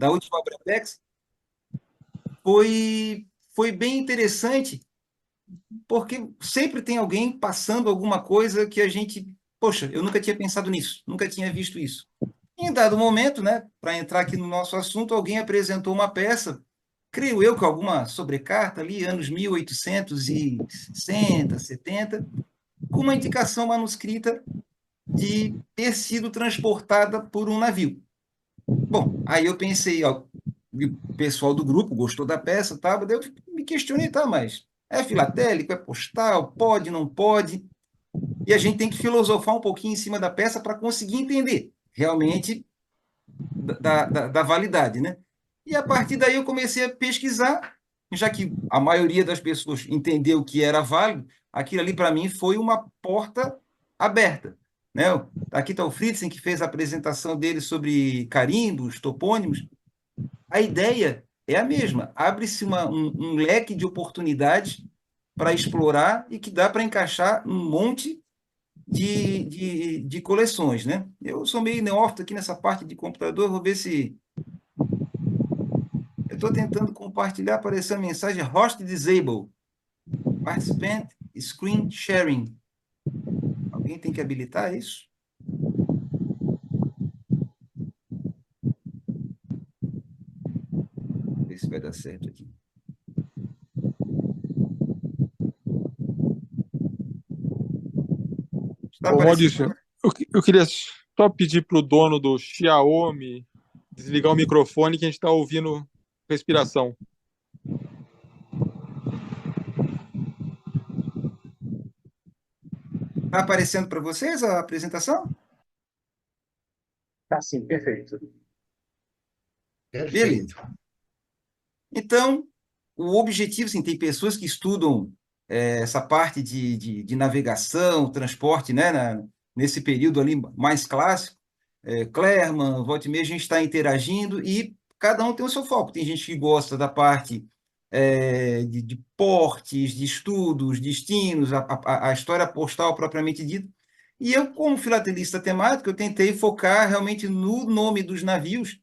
da última Brapex, foi bem interessante, porque sempre tem alguém passando alguma coisa que a gente, poxa, eu nunca tinha pensado nisso, nunca tinha visto isso. Em dado momento, né, para entrar aqui no nosso assunto, alguém apresentou uma peça, creio eu que alguma sobrecarta ali, anos 1860, 70, com uma indicação manuscrita de ter sido transportada por um navio. Bom, aí eu pensei, ó, o pessoal do grupo gostou da peça, tá? Daí eu me questionei, tá, mas é filatélico, é postal, pode, não pode? E a gente tem que filosofar um pouquinho em cima da peça para conseguir entender realmente da validade, né? E a partir daí eu comecei a pesquisar, já que a maioria das pessoas entendeu que era válido, aquilo ali para mim foi uma porta aberta, né? Aqui está o Fritzen, que fez a apresentação dele sobre carimbos, topônimos. A ideia é a mesma, abre-se um leque de oportunidades para explorar e que dá para encaixar um monte de coleções, né? Eu sou meio neófito aqui nessa parte de computador, vou ver se eu estou tentando compartilhar, apareceu a mensagem host disable, participant screen sharing. Alguém tem que habilitar isso? Vamos ver se vai dar certo aqui. Está Ô, aparecendo? Maurício, eu queria só pedir para o dono do Xiaomi desligar o microfone que a gente está ouvindo respiração. Está aparecendo para vocês a apresentação? Tá sim, perfeito. Beleza. Perfeito. Então, o objetivo, sim, tem pessoas que estudam essa parte de navegação, transporte, né, nesse período ali mais clássico. Clermont, volta e meia, a gente está interagindo e cada um tem o seu foco. Tem gente que gosta da parte de portes, de estudos, destinos, a história postal propriamente dita. E eu, como filatelista temático, eu tentei focar realmente no nome dos navios,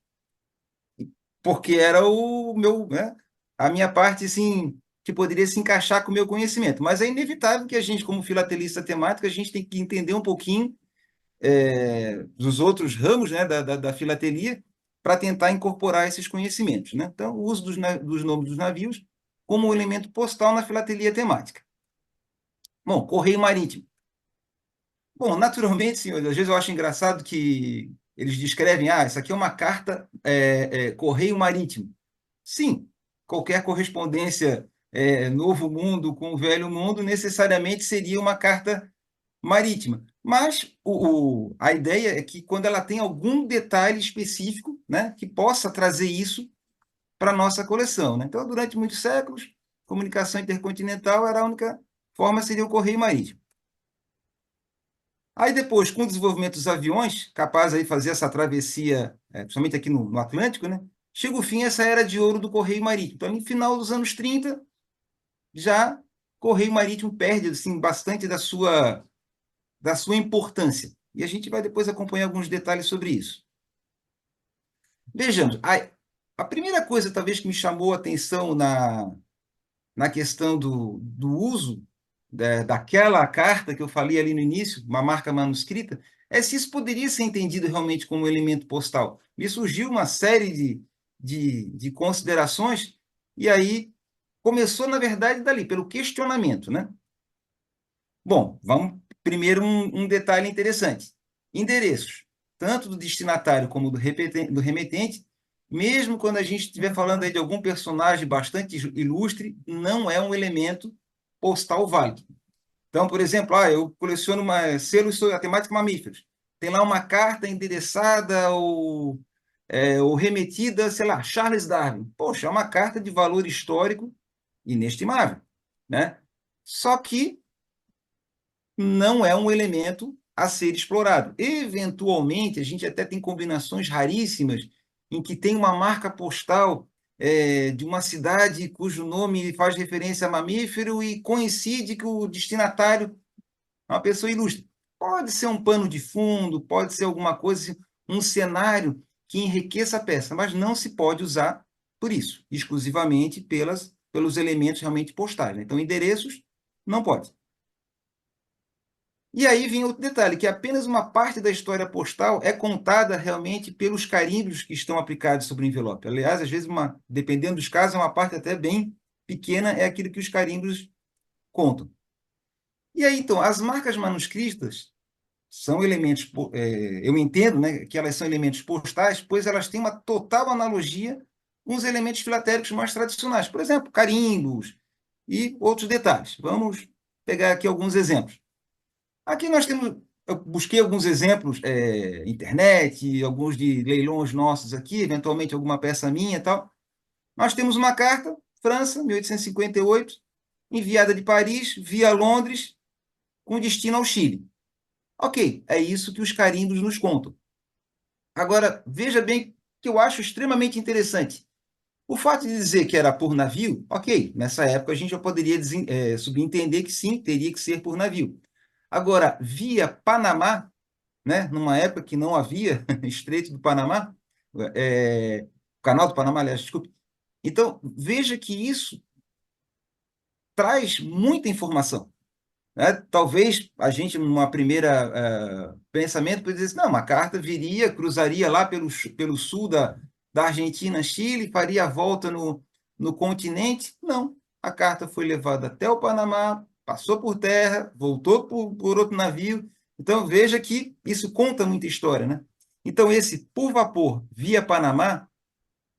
porque era o meu, né, a minha parte, assim, que poderia se encaixar com o meu conhecimento. Mas é inevitável que a gente, como filatelista temático, a gente tem que entender um pouquinho dos outros ramos, né, da filatelia para tentar incorporar esses conhecimentos, né? Então, o uso dos nomes dos navios como um elemento postal na filatelia temática. Bom, correio marítimo. Bom, naturalmente, senhores, às vezes eu acho engraçado que eles descrevem, isso aqui é uma carta correio marítimo. Sim, qualquer correspondência Novo Mundo com o Velho Mundo necessariamente seria uma carta marítima. Mas a ideia é que quando ela tem algum detalhe específico, né, que possa trazer isso para a nossa coleção. Né? Então, durante muitos séculos, comunicação intercontinental era a única forma, seria o correio marítimo. Aí depois, com o desenvolvimento dos aviões, capazes de fazer essa travessia, principalmente aqui no Atlântico, né, chega o fim essa era de ouro do correio marítimo. Então, no final dos anos 30, já correio marítimo perde assim, bastante da sua importância. E a gente vai depois acompanhar alguns detalhes sobre isso. Vejamos, a primeira coisa, talvez, que me chamou a atenção na questão do uso daquela carta que eu falei ali no início, uma marca manuscrita, é se isso poderia ser entendido realmente como um elemento postal. Me surgiu uma série de considerações, e aí começou, na verdade, dali, pelo questionamento, né? Bom, vamos primeiro um detalhe interessante. Endereços, tanto do destinatário como do remetente, mesmo quando a gente estiver falando aí de algum personagem bastante ilustre, não é um elemento postal válido. Então, por exemplo, eu coleciono selos sobre a temática mamíferos. Tem lá uma carta endereçada ou remetida, sei lá, Charles Darwin. Poxa, é uma carta de valor histórico inestimável, né? Só que não é um elemento a ser explorado. Eventualmente, a gente até tem combinações raríssimas em que tem uma marca postal de uma cidade cujo nome faz referência a mamífero e coincide que o destinatário é uma pessoa ilustre. Pode ser um pano de fundo, pode ser alguma coisa, um cenário que enriqueça a peça, mas não se pode usar por isso, exclusivamente pelos elementos realmente postais, né? Então, endereços, não pode. E aí vem outro detalhe, que apenas uma parte da história postal é contada realmente pelos carimbos que estão aplicados sobre o envelope. Aliás, às vezes, dependendo dos casos, uma parte até bem pequena é aquilo que os carimbos contam. E aí, então, as marcas manuscritas são elementos, eu entendo, né, que elas são elementos postais, pois elas têm uma total analogia com os elementos filatéricos mais tradicionais. Por exemplo, carimbos e outros detalhes. Vamos pegar aqui alguns exemplos. Aqui nós temos, eu busquei alguns exemplos, internet, alguns de leilões nossos aqui, eventualmente alguma peça minha e tal. Nós temos uma carta, França, 1858, enviada de Paris via Londres, com destino ao Chile. Ok, é isso que os carimbos nos contam. Agora, veja bem que eu acho extremamente interessante. O fato de dizer que era por navio, ok, nessa época a gente já poderia subentender que sim, teria que ser por navio. Agora, via Panamá, né, numa época que não havia Estreito do Panamá, Canal do Panamá, aliás, desculpe. Então, veja que isso traz muita informação. Né? Talvez a gente, numa primeira pensamento, poderia dizer, não, uma carta viria, cruzaria lá pelo sul da Argentina, Chile, faria a volta no continente. Não, a carta foi levada até o Panamá, passou por terra, voltou por outro navio. Então, veja que isso conta muita história, né? Então, esse por vapor via Panamá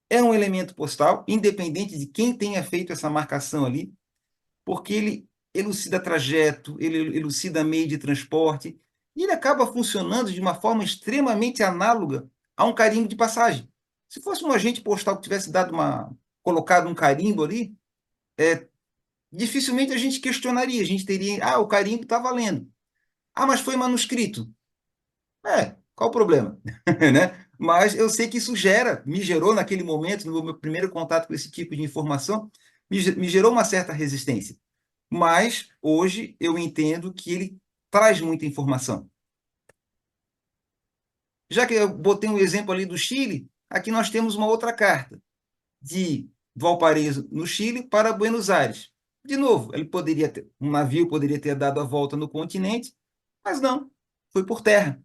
é um elemento postal, independente de quem tenha feito essa marcação ali, porque ele elucida trajeto, ele elucida meio de transporte, e ele acaba funcionando de uma forma extremamente análoga a um carimbo de passagem. Se fosse um agente postal que tivesse colocado um carimbo ali, dificilmente a gente questionaria, a gente teria, o carimbo está valendo. Ah, mas foi manuscrito. Qual o problema? Né? Mas eu sei que isso me gerou naquele momento, no meu primeiro contato com esse tipo de informação, me gerou uma certa resistência. Mas hoje eu entendo que ele traz muita informação. Já que eu botei um exemplo ali do Chile, aqui nós temos uma outra carta de Valparaíso, no Chile, para Buenos Aires. De novo, um navio poderia ter dado a volta no continente, mas não, foi por terra,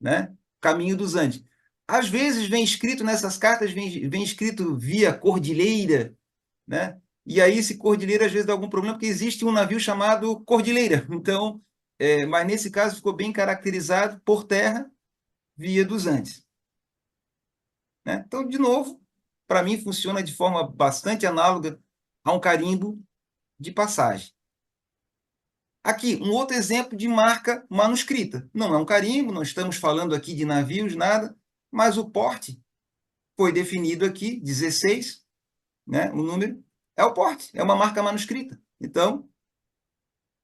né? Caminho dos Andes. Às vezes vem escrito nessas cartas, vem escrito via Cordilheira, né? E aí esse Cordilheira às vezes dá algum problema, porque existe um navio chamado Cordilheira. Então, mas nesse caso ficou bem caracterizado por terra, via dos Andes. Né? Então, de novo, para mim funciona de forma bastante análoga a um carimbo de passagem. Aqui, um outro exemplo de marca manuscrita. Não é um carimbo, não estamos falando aqui de navios, nada, mas o porte foi definido aqui, 16, né? O número é o porte, é uma marca manuscrita. Então,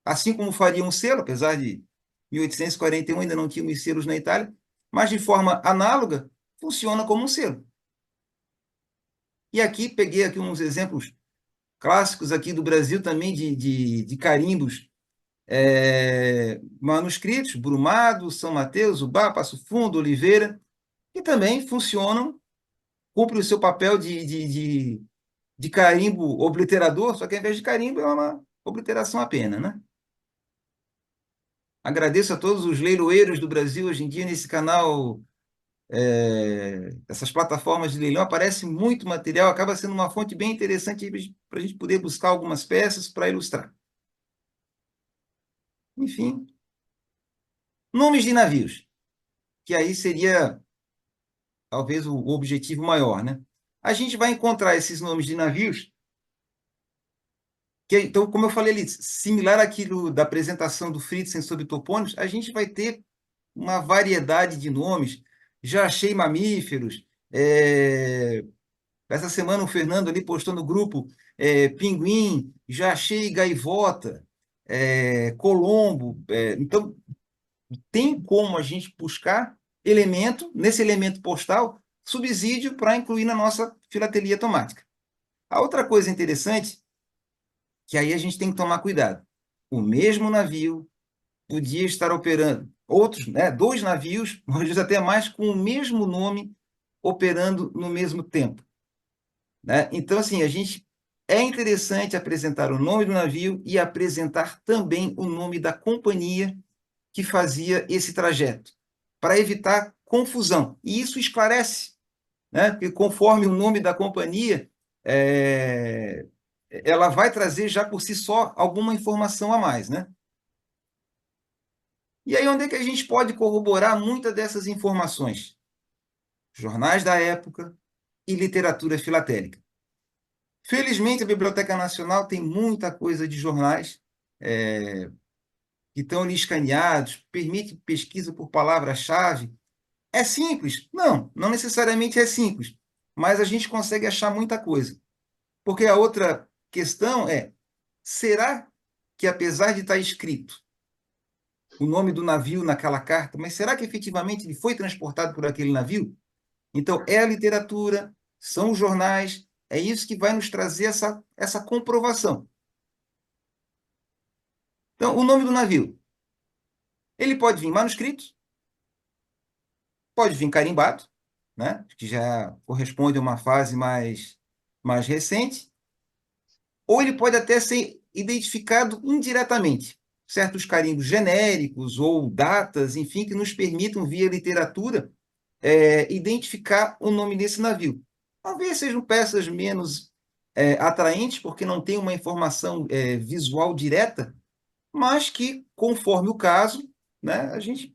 assim como faria um selo, apesar de 1841 ainda não tínhamos selos na Itália, mas de forma análoga, funciona como um selo. E aqui peguei aqui uns exemplos clássicos aqui do Brasil também de carimbos manuscritos, Brumado, São Mateus, Ubá, Passo Fundo, Oliveira, que também funcionam, cumprem o seu papel de carimbo obliterador, só que ao invés de carimbo é uma obliteração apenas, né? Agradeço a todos os leiloeiros do Brasil hoje em dia nesse canal, essas plataformas de leilão, aparece muito material, acaba sendo uma fonte bem interessante para a gente poder buscar algumas peças para ilustrar. Enfim, nomes de navios, que aí seria talvez o objetivo maior, né? A gente vai encontrar esses nomes de navios, então, como eu falei ali, similar àquilo da apresentação do Fritzen sobre topônimos, a gente vai ter uma variedade de nomes. Já achei mamíferos. Essa semana o Fernando ali postou no grupo pinguim, já achei gaivota, colombo. Então, tem como a gente buscar nesse elemento postal, subsídio para incluir na nossa filatelia automática. A outra coisa interessante, que aí a gente tem que tomar cuidado. O mesmo navio podia estar operando outros, né, dois navios, às vezes até mais, com o mesmo nome, operando no mesmo tempo, né? Então, assim, é interessante apresentar o nome do navio e apresentar também o nome da companhia que fazia esse trajeto, para evitar confusão. E isso esclarece, né? Porque conforme o nome da companhia, ela vai trazer já por si só alguma informação a mais, né? E aí, onde é que a gente pode corroborar muitas dessas informações? Jornais da época e literatura filatélica. Felizmente, a Biblioteca Nacional tem muita coisa de jornais que estão ali escaneados, permite pesquisa por palavra-chave. É simples? Não, não necessariamente é simples, mas a gente consegue achar muita coisa. Porque a outra questão é, será que apesar de estar escrito o nome do navio naquela carta, mas será que efetivamente ele foi transportado por aquele navio? Então, é a literatura, são os jornais, é isso que vai nos trazer essa comprovação. Então, o nome do navio, ele pode vir manuscrito, pode vir carimbado, né, que já corresponde a uma fase mais recente, ou ele pode até ser identificado indiretamente, certos carimbos genéricos ou datas, enfim, que nos permitam, via literatura, identificar o nome desse navio. Talvez sejam peças menos atraentes, porque não tem uma informação visual direta, mas que, conforme o caso, né, a gente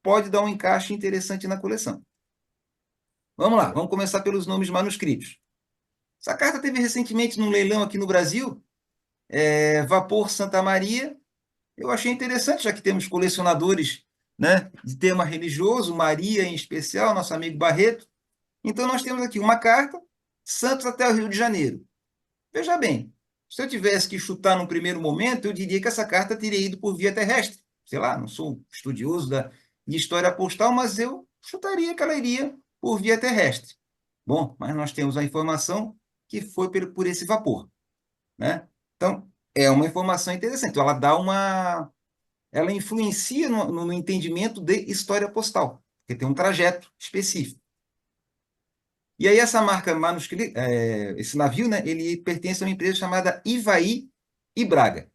pode dar um encaixe interessante na coleção. Vamos lá, vamos começar pelos nomes manuscritos. Essa carta teve recentemente num leilão aqui no Brasil, Vapor Santa Maria. Eu achei interessante, já que temos colecionadores, né, de tema religioso, Maria em especial, nosso amigo Barreto. Então, nós temos aqui uma carta, Santos até o Rio de Janeiro. Veja bem, se eu tivesse que chutar num primeiro momento, eu diria que essa carta teria ido por via terrestre. Sei lá, não sou estudioso de história postal, mas eu chutaria que ela iria por via terrestre. Bom, mas nós temos a informação que foi por esse vapor, né? Então, é uma informação interessante. Então, ela influencia no entendimento de história postal, porque tem um trajeto específico. E aí essa marca manuscrita, esse navio, né, ele pertence a uma empresa chamada Ivaí e Braga.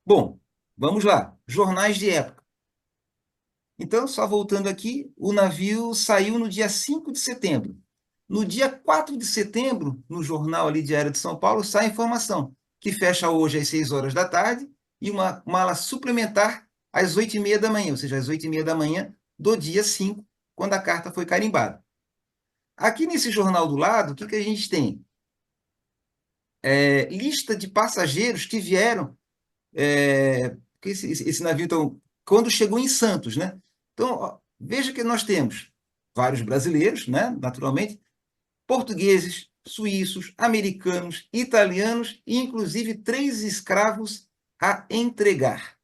Bom, vamos lá. Jornais de época. Então, só voltando aqui, o navio saiu no dia 5 de setembro. No dia 4 de setembro, no jornal ali Diário de São Paulo, sai a informação que fecha hoje às 6 horas da tarde e uma mala suplementar às 8h30 da manhã, ou seja, às 8h30 da manhã do dia 5, quando a carta foi carimbada. Aqui nesse jornal do lado, o que que a gente tem? Lista de passageiros que vieram, esse navio, então, quando chegou em Santos, né? Então, ó, veja que nós temos vários brasileiros, né? Naturalmente, portugueses, suíços, americanos, italianos e, inclusive, 3 escravos a entregar,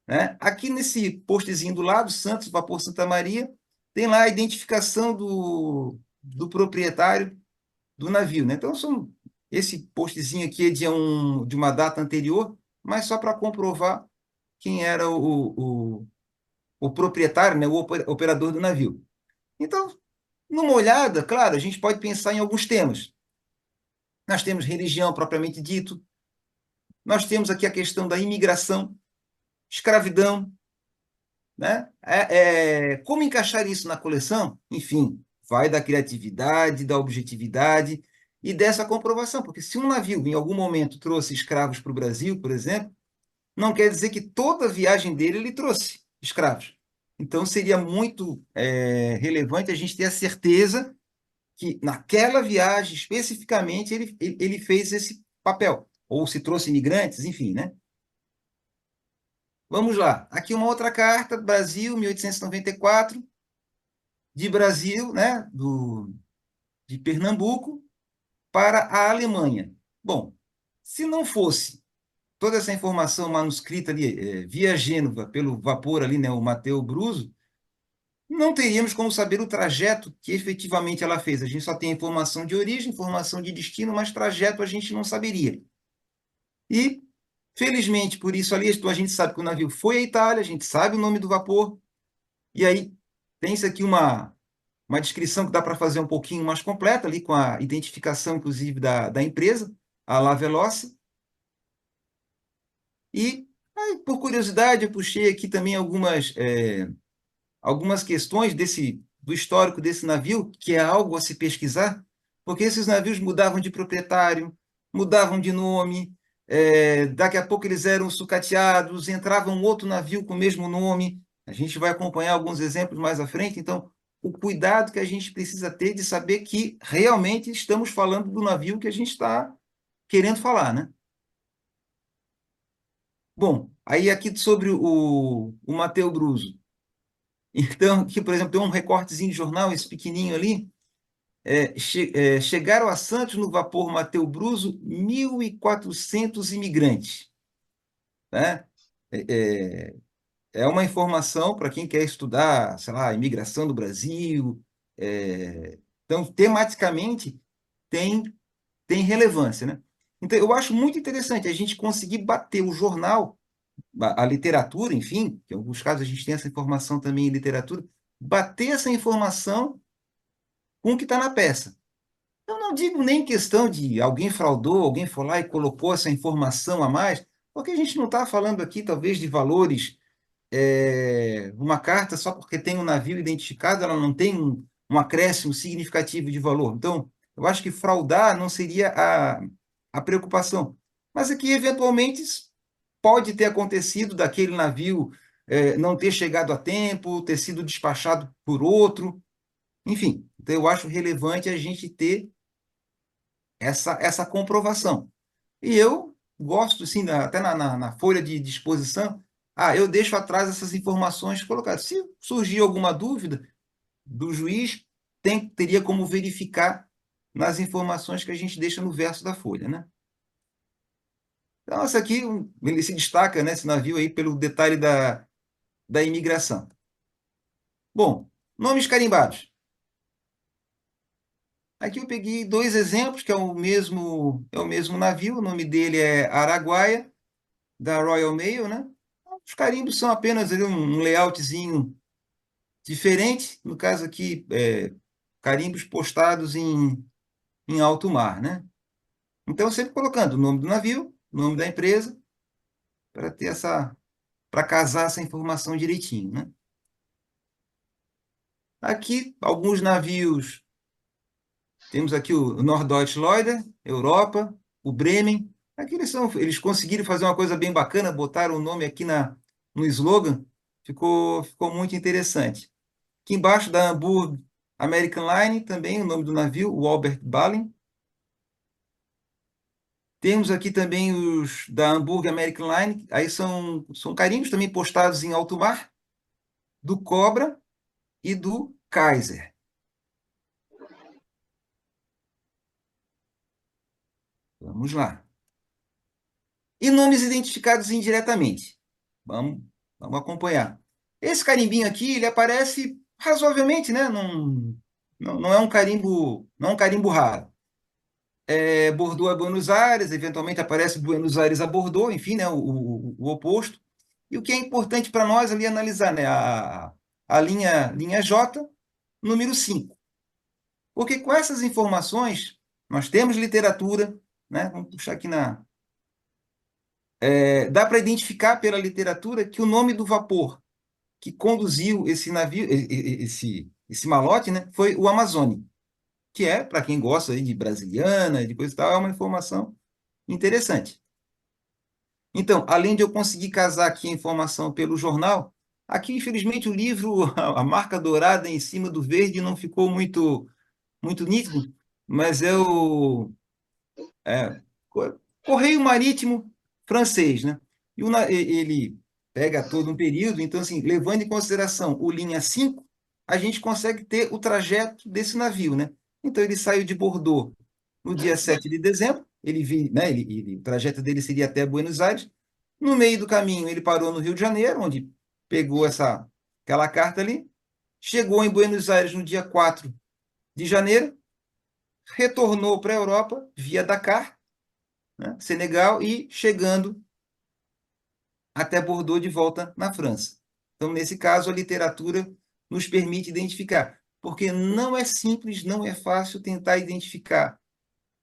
né? Aqui nesse postzinho do lado, Santos, Vapor Santa Maria, tem lá a identificação do proprietário do navio, né? Então, esse postzinho aqui é de uma data anterior, mas só para comprovar quem era o proprietário, né? O operador do navio. Então, numa olhada, claro, a gente pode pensar em alguns temas. Nós temos religião propriamente dito, nós temos aqui a questão da imigração, escravidão, né? Como encaixar isso na coleção? Enfim, vai da criatividade, da objetividade e dessa comprovação, porque se um navio em algum momento trouxe escravos para o Brasil, por exemplo, não quer dizer que toda a viagem dele ele trouxe escravos. Então seria muito relevante a gente ter a certeza que naquela viagem especificamente ele fez esse papel, ou se trouxe imigrantes, enfim, né? Vamos lá. Aqui uma outra carta, Brasil, 1894, de Brasil, né, de Pernambuco, para a Alemanha. Bom, se não fosse toda essa informação manuscrita ali, via Gênova, pelo vapor ali, né, o Mateu Bruso, não teríamos como saber o trajeto que efetivamente ela fez. A gente só tem informação de origem, informação de destino, mas trajeto a gente não saberia. E, felizmente, por isso ali, a gente sabe que o navio foi à Itália, a gente sabe o nome do vapor, e aí tem isso aqui uma descrição que dá para fazer um pouquinho mais completa, ali com a identificação, inclusive, da empresa, a La Veloce. E, aí, por curiosidade, eu puxei aqui também algumas questões do histórico desse navio, que é algo a se pesquisar, porque esses navios mudavam de proprietário, mudavam de nome, daqui a pouco eles eram sucateados, entrava um outro navio com o mesmo nome. A gente vai acompanhar alguns exemplos mais à frente, então, o cuidado que a gente precisa ter de saber que realmente estamos falando do navio que a gente está querendo falar, né? Bom, aí aqui sobre o Matteo Bruso. Então, aqui, por exemplo, tem um recortezinho de jornal, esse pequenininho ali. Chegaram a Santos no vapor Matteo Bruso 1.400 imigrantes. Né? É, é uma informação para quem quer estudar, sei lá, a imigração do Brasil. Então, tematicamente, tem, tem relevância, né? Então, eu acho muito interessante a gente conseguir bater o jornal, a literatura, enfim, que em alguns casos a gente tem essa informação também em literatura, bater essa informação com o que está na peça. Eu não digo nem questão de alguém fraudou, alguém foi lá e colocou essa informação a mais, porque a gente não está falando aqui, talvez, de valores. Uma carta, só porque tem um navio identificado, ela não tem um acréscimo significativo de valor. Então, eu acho que fraudar não seria a preocupação. Mas aqui, eventualmente, pode ter acontecido daquele navio não ter chegado a tempo, ter sido despachado por outro. Enfim, então eu acho relevante a gente ter essa comprovação. E eu gosto, sim, até na folha de disposição, eu deixo atrás essas informações colocadas. Se surgir alguma dúvida do juiz, teria como verificar nas informações que a gente deixa no verso da folha, né? Então, essa aqui, ele se destaca, né, esse navio aí, pelo detalhe da imigração. Bom, nomes carimbados. Aqui eu peguei dois exemplos, que é o mesmo navio, o nome dele é Araguaia, da Royal Mail, né? Os carimbos são apenas ali um layoutzinho diferente, no caso aqui, carimbos postados em alto mar, né? Então, sempre colocando o nome do navio, o nome da empresa, para ter para casar essa informação direitinho, né? Aqui, alguns navios, temos aqui o Norddeutsche Lloyder, Europa, o Bremen. Aqui eles conseguiram fazer uma coisa bem bacana, botaram o nome aqui no slogan, ficou muito interessante. Aqui embaixo da Hamburg American Line, também o nome do navio, o Albert Ballin. Temos aqui também os da Hamburg American Line, aí são carimbos também postados em alto mar, do Cobra e do Kaiser. Vamos lá. E nomes identificados indiretamente. Vamos acompanhar. Esse carimbinho aqui, ele aparece razoavelmente, né? Não é um carimbo, não é um carimbo raro. Bordeaux a Buenos Aires, eventualmente aparece Buenos Aires a Bordeaux, enfim, né, o oposto. E o que é importante para nós ali analisar, né, a linha J, número 5. Porque com essas informações, nós temos literatura, né, vamos puxar aqui dá para identificar pela literatura que o nome do vapor que conduziu esse navio, esse malote, né, foi o Amazônia, que para quem gosta aí de brasiliana, de coisa e tal, é uma informação interessante. Então, além de eu conseguir casar aqui a informação pelo jornal, aqui, infelizmente, o livro, a marca dourada em cima do verde não ficou muito nítido, mas é, Correio Marítimo francês, né? Ele pega todo um período, então, assim, levando em consideração o linha 5, a gente consegue ter o trajeto desse navio, né? Então, ele saiu de Bordeaux no dia 7 de dezembro, né, o trajeto dele seria até Buenos Aires. No meio do caminho, ele parou no Rio de Janeiro, onde pegou aquela carta ali, chegou em Buenos Aires no dia 4 de janeiro, retornou para a Europa via Dakar, né, Senegal, e chegando até Bordeaux de volta na França. Então, nesse caso, a literatura nos permite identificar. porque não é simples, não é fácil tentar identificar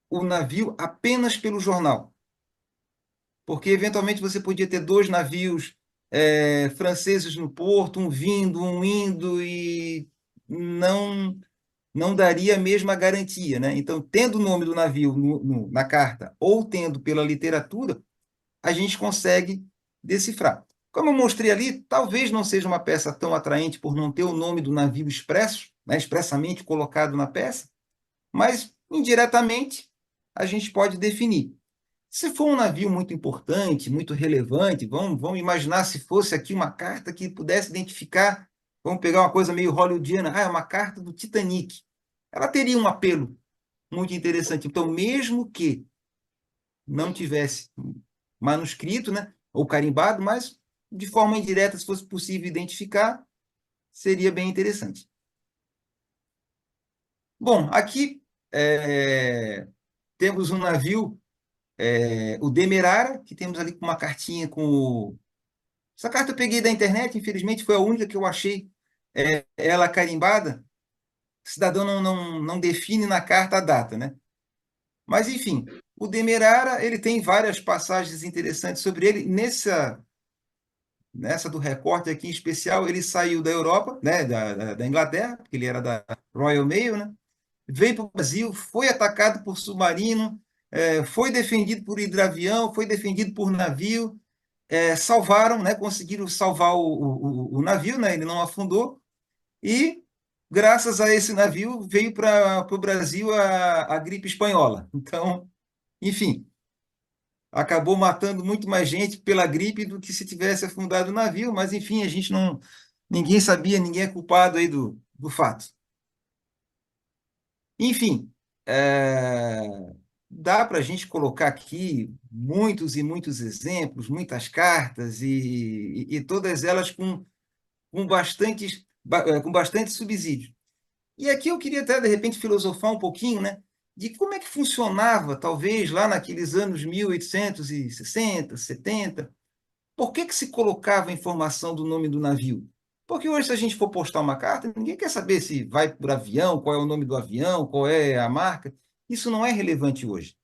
o navio apenas pelo jornal. Porque, eventualmente, você podia ter dois navios franceses no porto, um vindo, um indo, e não daria a mesma garantia, né? Então, tendo o nome do navio na carta ou tendo pela literatura, a gente consegue decifrar. Como eu mostrei ali, talvez não seja uma peça tão atraente por não ter o nome do navio expresso, né, expressamente colocado na peça, mas indiretamente a gente pode definir. Se for um navio muito importante, muito relevante, vamos imaginar se fosse aqui uma carta que pudesse identificar, vamos pegar uma coisa meio hollywoodiana, é uma carta do Titanic. Ela teria um apelo muito interessante. Então, mesmo que não tivesse manuscrito, né, ou carimbado, mas de forma indireta, se fosse possível identificar, seria bem interessante. Bom, aqui temos um navio, o Demerara, que temos ali com uma cartinha com Essa carta eu peguei da internet, infelizmente foi a única que eu achei ela carimbada. O cidadão não define na carta a data, né? Mas, enfim, o Demerara, ele tem várias passagens interessantes sobre ele. Nessa do recorte aqui em especial, ele saiu da Europa, né, da Inglaterra, porque ele era da Royal Mail, né? Veio para o Brasil, foi atacado por submarino, foi defendido por hidroavião, foi defendido por navio, salvaram, né, conseguiram salvar o navio, né, ele não afundou, e graças a esse navio veio para o Brasil a gripe espanhola. Então, enfim, acabou matando muito mais gente pela gripe do que se tivesse afundado o navio, mas enfim, a gente não, ninguém sabia, ninguém é culpado aí do fato. Enfim, dá para a gente colocar aqui muitos e muitos exemplos, muitas cartas, e todas elas com bastante subsídio. E aqui eu queria até, de repente, filosofar um pouquinho, né, de como é que funcionava, talvez, lá naqueles anos 1860, 70, por que se colocava a informação do nome do navio? Porque hoje, se a gente for postar uma carta, ninguém quer saber se vai por avião, qual é o nome do avião, qual é a marca. Isso não é relevante hoje.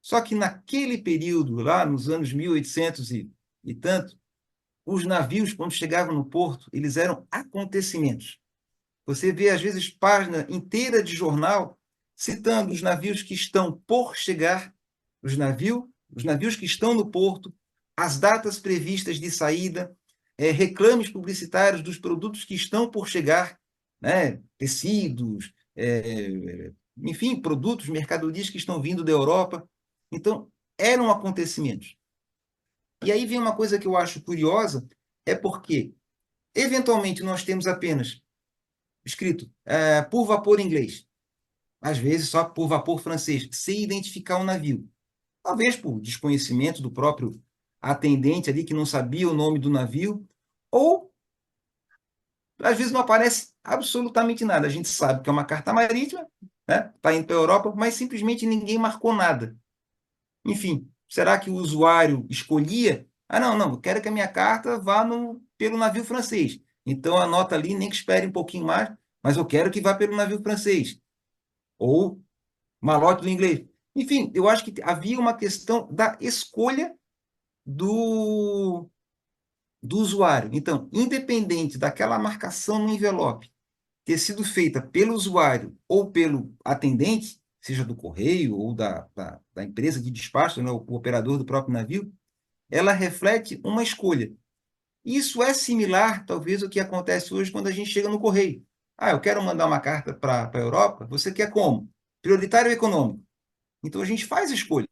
Só que naquele período, lá nos anos 1800 e tanto, os navios, quando chegavam no porto, eles eram acontecimentos. Você vê, às vezes, página inteira de jornal citando os navios que estão por chegar, os navios que estão no porto, as datas previstas de saída, reclames publicitários dos produtos que estão por chegar, né? Tecidos, enfim, produtos, mercadorias que estão vindo da Europa. Então, eram acontecimentos. E aí vem uma coisa que eu acho curiosa, é porque, eventualmente, nós temos apenas escrito por vapor inglês, às vezes só por vapor francês, sem identificar o navio. Talvez por desconhecimento do próprio atendente ali, que não sabia o nome do navio, ou às vezes não aparece absolutamente nada. A gente sabe que é uma carta marítima, né? Está indo para a Europa, mas simplesmente ninguém marcou nada. Enfim, será que o usuário escolhia? Ah, não, eu quero que a minha carta vá pelo navio francês. Então anota ali, nem que espere um pouquinho mais, mas eu quero que vá pelo navio francês. Ou malote do inglês. Enfim, eu acho que havia uma questão da escolha do, do usuário. Então, independente daquela marcação no envelope ter sido feita pelo usuário ou pelo atendente, seja do correio ou da empresa de despacho, né, o operador do próprio navio, ela reflete uma escolha. Isso é similar, talvez, ao que acontece hoje quando a gente chega no correio. Ah, eu quero mandar uma carta para a Europa, você quer como? Prioritário ou econômico? Então a gente faz escolha,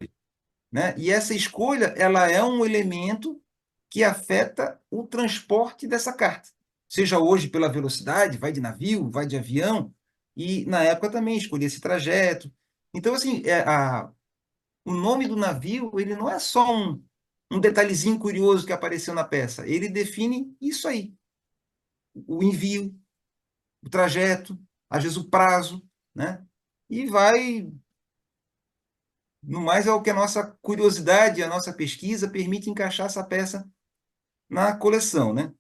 né? E essa escolha, ela é um elemento que afeta o transporte dessa carta. Seja hoje pela velocidade, vai de navio, vai de avião, e na época também escolhi esse trajeto. Então, assim, o nome do navio, ele não é só um detalhezinho curioso que apareceu na peça, ele define isso aí, o envio, o trajeto, às vezes o prazo, né? E vai, no mais, é o que a nossa curiosidade, a nossa pesquisa permite encaixar essa peça na coleção, né?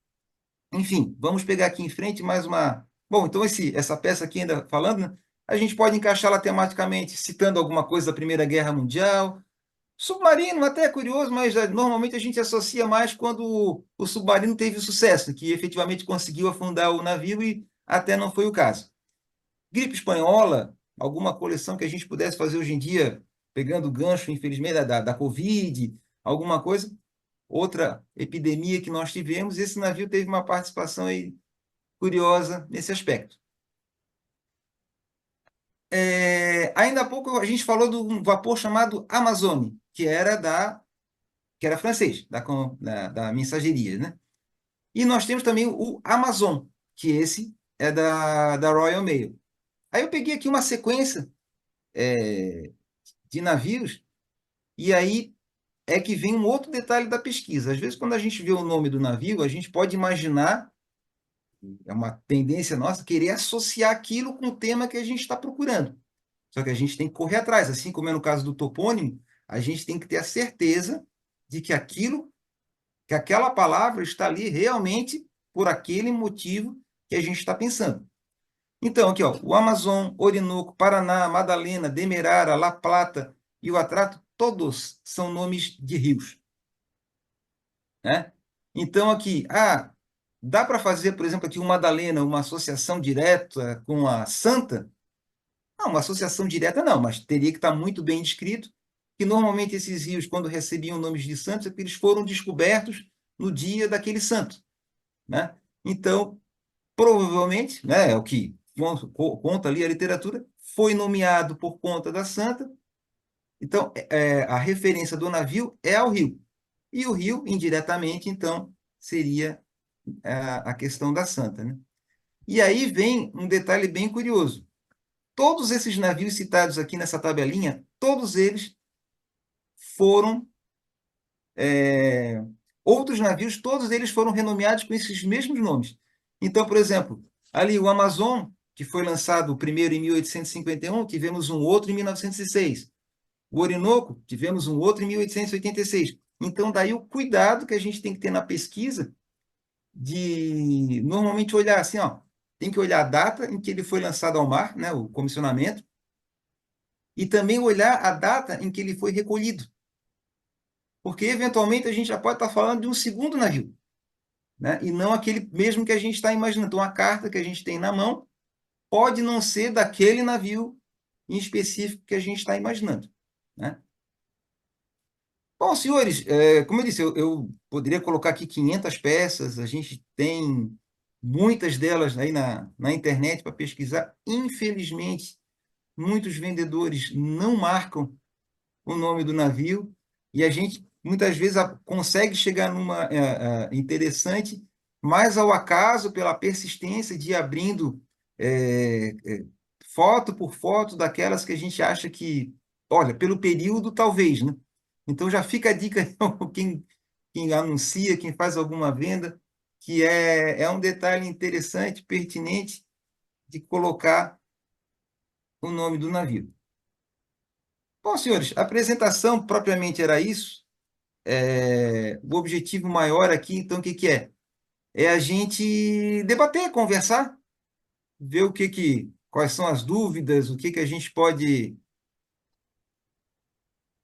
Enfim, vamos pegar aqui em frente mais uma. Bom, então essa peça aqui ainda falando, né, a gente pode encaixá-la tematicamente, citando alguma coisa da Primeira Guerra Mundial. Submarino até é curioso, mas normalmente a gente associa mais quando o submarino teve sucesso, que efetivamente conseguiu afundar o navio e até não foi o caso. Gripe espanhola, alguma coleção que a gente pudesse fazer hoje em dia, pegando o gancho, infelizmente, da Covid, alguma coisa. Outra epidemia que nós tivemos, esse navio teve uma participação aí curiosa nesse aspecto. Ainda há pouco a gente falou de um vapor chamado Amazone, que era francês, da mensageria, né? E nós temos também o Amazon, que esse é da Royal Mail. Aí eu peguei aqui uma sequência de navios, e aí é que vem um outro detalhe da pesquisa. Às vezes, quando a gente vê o nome do navio, a gente pode imaginar, é uma tendência nossa, querer associar aquilo com o tema que a gente está procurando. Só que a gente tem que correr atrás, assim como é no caso do topônimo, a gente tem que ter a certeza de que que aquela palavra está ali realmente por aquele motivo que a gente está pensando. Então, aqui, ó, o Amazon, Orinoco, Paraná, Madalena, Demerara, La Plata e o Atrato, todos são nomes de rios, né? Então, aqui, dá para fazer, por exemplo, aqui o Madalena, uma associação direta com a Santa? Não, uma associação direta não, mas teria que estar muito bem descrito que normalmente esses rios, quando recebiam nomes de santos, é porque eles foram descobertos no dia daquele santo, né? Então, provavelmente, né, é o que conta ali a literatura, foi nomeado por conta da santa. Então, a referência do navio é ao rio. E o rio, indiretamente, então, seria a questão da santa, né? E aí vem um detalhe bem curioso. Todos esses navios citados aqui nessa tabelinha, todos eles foram outros navios, todos eles foram renomeados com esses mesmos nomes. Então, por exemplo, ali o Amazon, que foi lançado o primeiro em 1851, tivemos um outro em 1906. O Orinoco, tivemos um outro em 1886. Então, daí o cuidado que a gente tem que ter na pesquisa de normalmente olhar assim, ó, tem que olhar a data em que ele foi lançado ao mar, né, o comissionamento, e também olhar a data em que ele foi recolhido. Porque, eventualmente, a gente já pode estar falando de um segundo navio, né? E não aquele mesmo que a gente está imaginando. Então, a carta que a gente tem na mão pode não ser daquele navio em específico que a gente está imaginando, né? Bom, senhores, como eu disse, eu poderia colocar aqui 500 peças, a gente tem muitas delas aí na internet para pesquisar. Infelizmente, muitos vendedores não marcam o nome do navio e a gente muitas vezes consegue chegar numa interessante, mas ao acaso, pela persistência de ir abrindo foto por foto daquelas que a gente acha que, olha, pelo período talvez, né? Então já fica a dica, quem anuncia, quem faz alguma venda, que é um detalhe interessante, pertinente, de colocar o nome do navio. Bom, senhores, a apresentação propriamente era isso. O objetivo maior aqui, então, o que que é? É a gente debater, conversar, ver quais são as dúvidas, o que que a gente pode,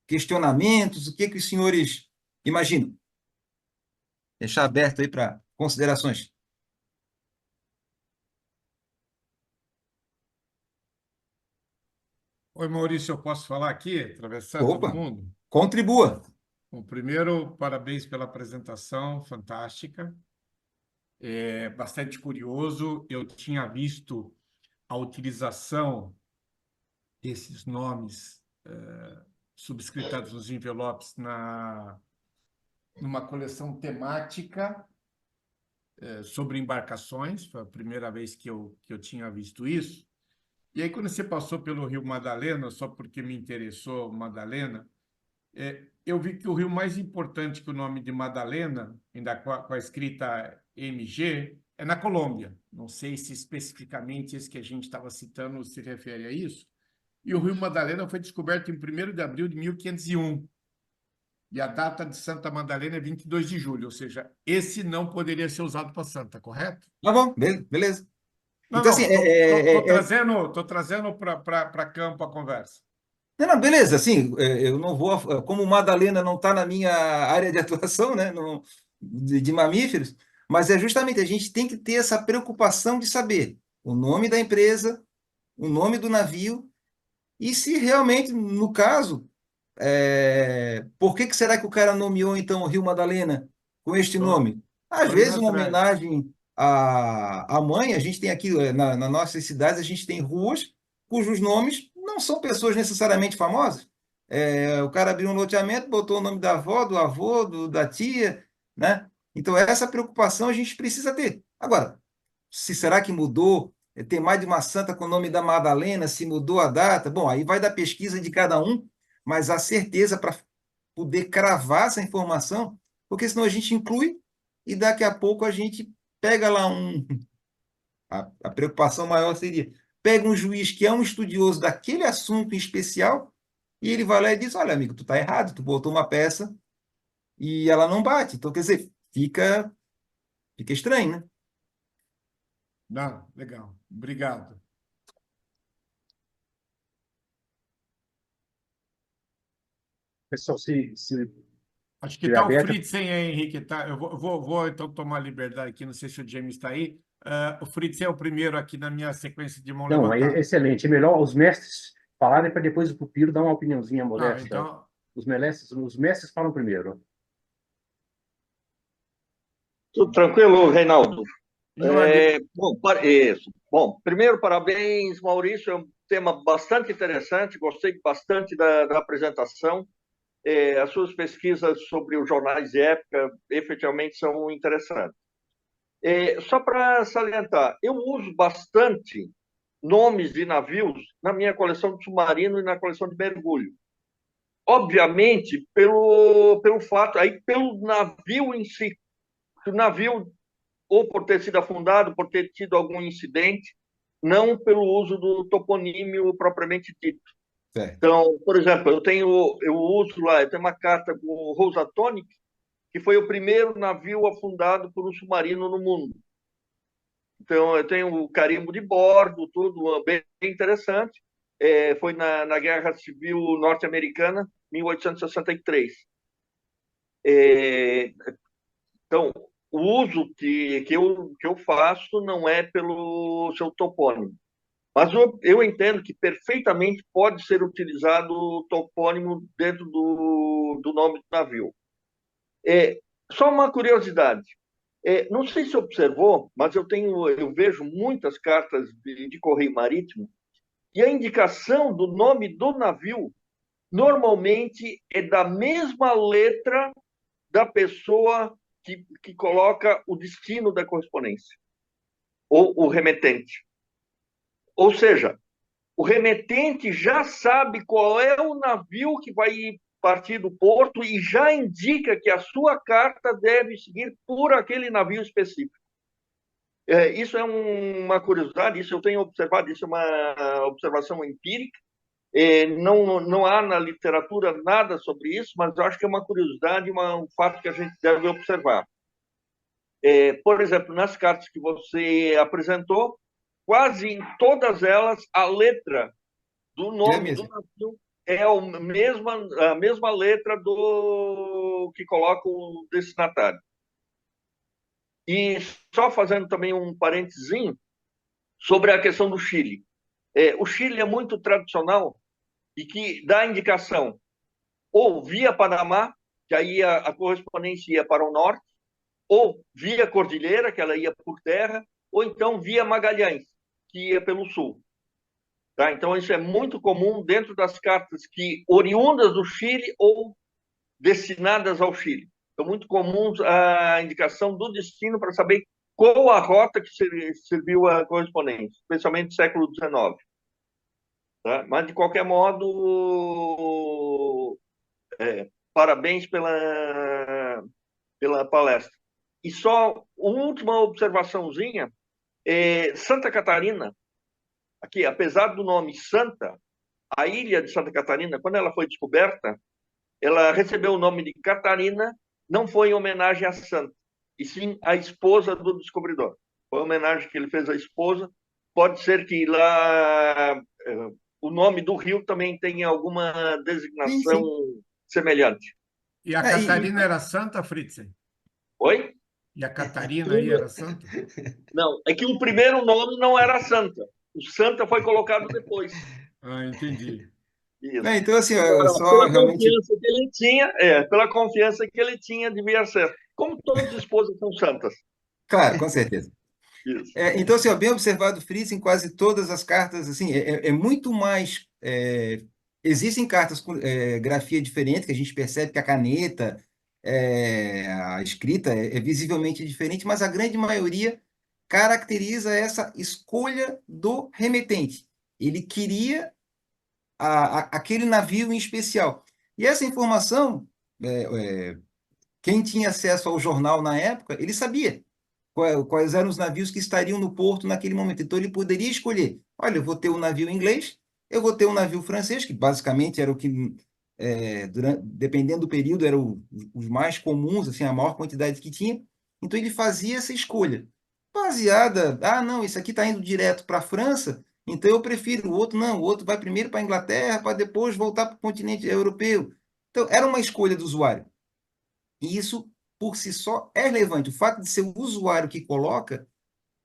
questionamentos, o que que os senhores imaginam. Deixar aberto aí para considerações. Oi, Maurício, eu posso falar aqui, atravessar todo Opa, mundo? contribua. Bom, primeiro, parabéns pela apresentação, fantástica. É bastante curioso. Eu tinha visto a utilização desses nomes subscritados nos envelopes numa coleção temática sobre embarcações. Foi a primeira vez que eu tinha visto isso. E aí, quando você passou pelo Rio Madalena, só porque me interessou Madalena, eu vi que o rio mais importante que o nome de Madalena, ainda com a escrita MG, é na Colômbia. Não sei se especificamente esse que a gente estava citando se refere a isso. E o rio Madalena foi descoberto em 1º de abril de 1501. E a data de Santa Madalena é 22 de julho, ou seja, esse não poderia ser usado para santa, correto? Tá bom, beleza. Não, Então, assim, não, tô trazendo para campo a conversa. não, não, beleza, assim, eu não vou, como o Madalena não está na minha área de atuação, né, de mamíferos, mas é justamente a gente tem que ter essa preocupação de saber o nome da empresa, o nome do navio, e se realmente, no caso, por que será que o cara nomeou então o Rio Madalena com este Tô, nome? Às tô indo vezes, uma atrás. homenagem à mãe, a gente tem aqui nas nossas cidades, a gente tem ruas cujos nomes não são pessoas necessariamente famosas. O cara abriu um loteamento, botou o nome da avó, do avô, da tia, né? Então, essa preocupação a gente precisa ter. Agora, se será que mudou? Tem mais de uma santa com o nome da Madalena, se mudou a data? Bom, aí vai da pesquisa de cada um, mas a certeza para poder cravar essa informação, porque senão a gente inclui e daqui a pouco a gente pega lá um. A preocupação maior seria: pega um juiz que é um estudioso daquele assunto em especial e ele vai lá e diz: olha, amigo, tu está errado, tu botou uma peça e ela não bate. Então, quer dizer, fica estranho, né? Não, legal. Obrigado. Pessoal, se Acho que tiver está o aberto, Fritzen aí, Henrique. Tá? Eu vou então tomar liberdade aqui, não sei se o James está aí. O Fritzen é o primeiro aqui na minha sequência de mão não, é levantada. excelente. É melhor os mestres falarem para depois o pupilo dar uma opiniãozinha Não, modesta. então, Os mestres falam primeiro. Tudo tranquilo, Reinaldo? em ordem. Bom, isso. Bom, primeiro, parabéns, Maurício. É um tema bastante interessante, gostei bastante da apresentação. As suas pesquisas sobre os jornais de época efetivamente são interessantes. Só para salientar, eu uso bastante nomes de navios na minha coleção de submarino e na coleção de mergulho. Obviamente, pelo fato, aí pelo navio em si, que o navio ou por ter sido afundado, por ter tido algum incidente, não pelo uso do toponímio propriamente dito. Certo. Então, por exemplo, eu uso lá, eu tenho uma carta com o Housatonic, que foi o primeiro navio afundado por um submarino no mundo. Então, eu tenho o carimbo de bordo, tudo bem interessante. Foi na Guerra Civil Norte-Americana, 1863. Então, o uso que eu faço não é pelo seu topônimo. Mas eu entendo que perfeitamente pode ser utilizado o topônimo dentro do nome do navio. Só uma curiosidade. Não sei se observou, mas eu vejo muitas cartas de correio marítimo e a indicação do nome do navio normalmente é da mesma letra da pessoa que coloca o destino da correspondência, ou o remetente. Ou seja, o remetente já sabe qual é o navio que vai partir do porto e já indica que a sua carta deve seguir por aquele navio específico. Isso é uma curiosidade, isso eu tenho observado, isso é uma observação empírica. Não há na literatura nada sobre isso, mas eu acho que é uma curiosidade, um fato que a gente deve observar. Por exemplo, nas cartas que você apresentou, quase em todas elas, a letra do É nome do mesmo. navio é a mesma letra do que coloca o destinatário. E só fazendo também um parênteses sobre a questão do Chile. O Chile é muito tradicional e que dá indicação ou via Panamá, que aí a correspondência ia para o norte, ou via Cordilheira, que ela ia por terra, ou então via Magalhães, que ia pelo sul. Tá? Então, isso é muito comum dentro das cartas que oriundas do Chile ou destinadas ao Chile. São muito comuns a indicação do destino para saber qual a rota que serviu a correspondência, especialmente no século XIX. Tá? Mas, de qualquer modo, parabéns pela palestra. E só uma última observaçãozinha, Santa Catarina, aqui, apesar do nome Santa, a ilha de Santa Catarina, quando ela foi descoberta, ela recebeu o nome de Catarina, não foi em homenagem à santa, e sim à esposa do descobridor. Foi uma homenagem que ele fez à esposa, pode ser que lá o nome do rio também tenha alguma Sim, designação sim. semelhante. E a É, Catarina era santa, Fritzen? Oi? E a Catarina aí era santa? Não, é que o primeiro nome não era Santa. O Santa foi colocado depois. Ah, entendi. né, Isso. então, assim, ó, Agora, só realmente. pela confiança que ele tinha, devia ser. Como todas as esposas são santas. Claro, com certeza. Isso. Então, assim, ó, bem observado, Fritz, em quase todas as cartas, assim, é muito mais. Existem cartas com grafia diferente, que a gente percebe que a caneta, a escrita é visivelmente diferente, mas a grande maioria caracteriza essa escolha do remetente. Ele queria aquele navio em especial. E essa informação, quem tinha acesso ao jornal na época, ele sabia quais eram os navios que estariam no porto naquele momento. Então ele poderia escolher: olha, eu vou ter um navio inglês, eu vou ter um navio francês, que basicamente era o que, dependendo do período, eram os mais comuns, assim, a maior quantidade que tinha. Então ele fazia essa escolha. Baseada, não, isso aqui está indo direto para a França, então eu prefiro o outro, não, o outro vai primeiro para a Inglaterra, para depois voltar para o continente europeu. Então, era uma escolha do usuário. E isso, por si só, é relevante. O fato de ser o usuário que coloca,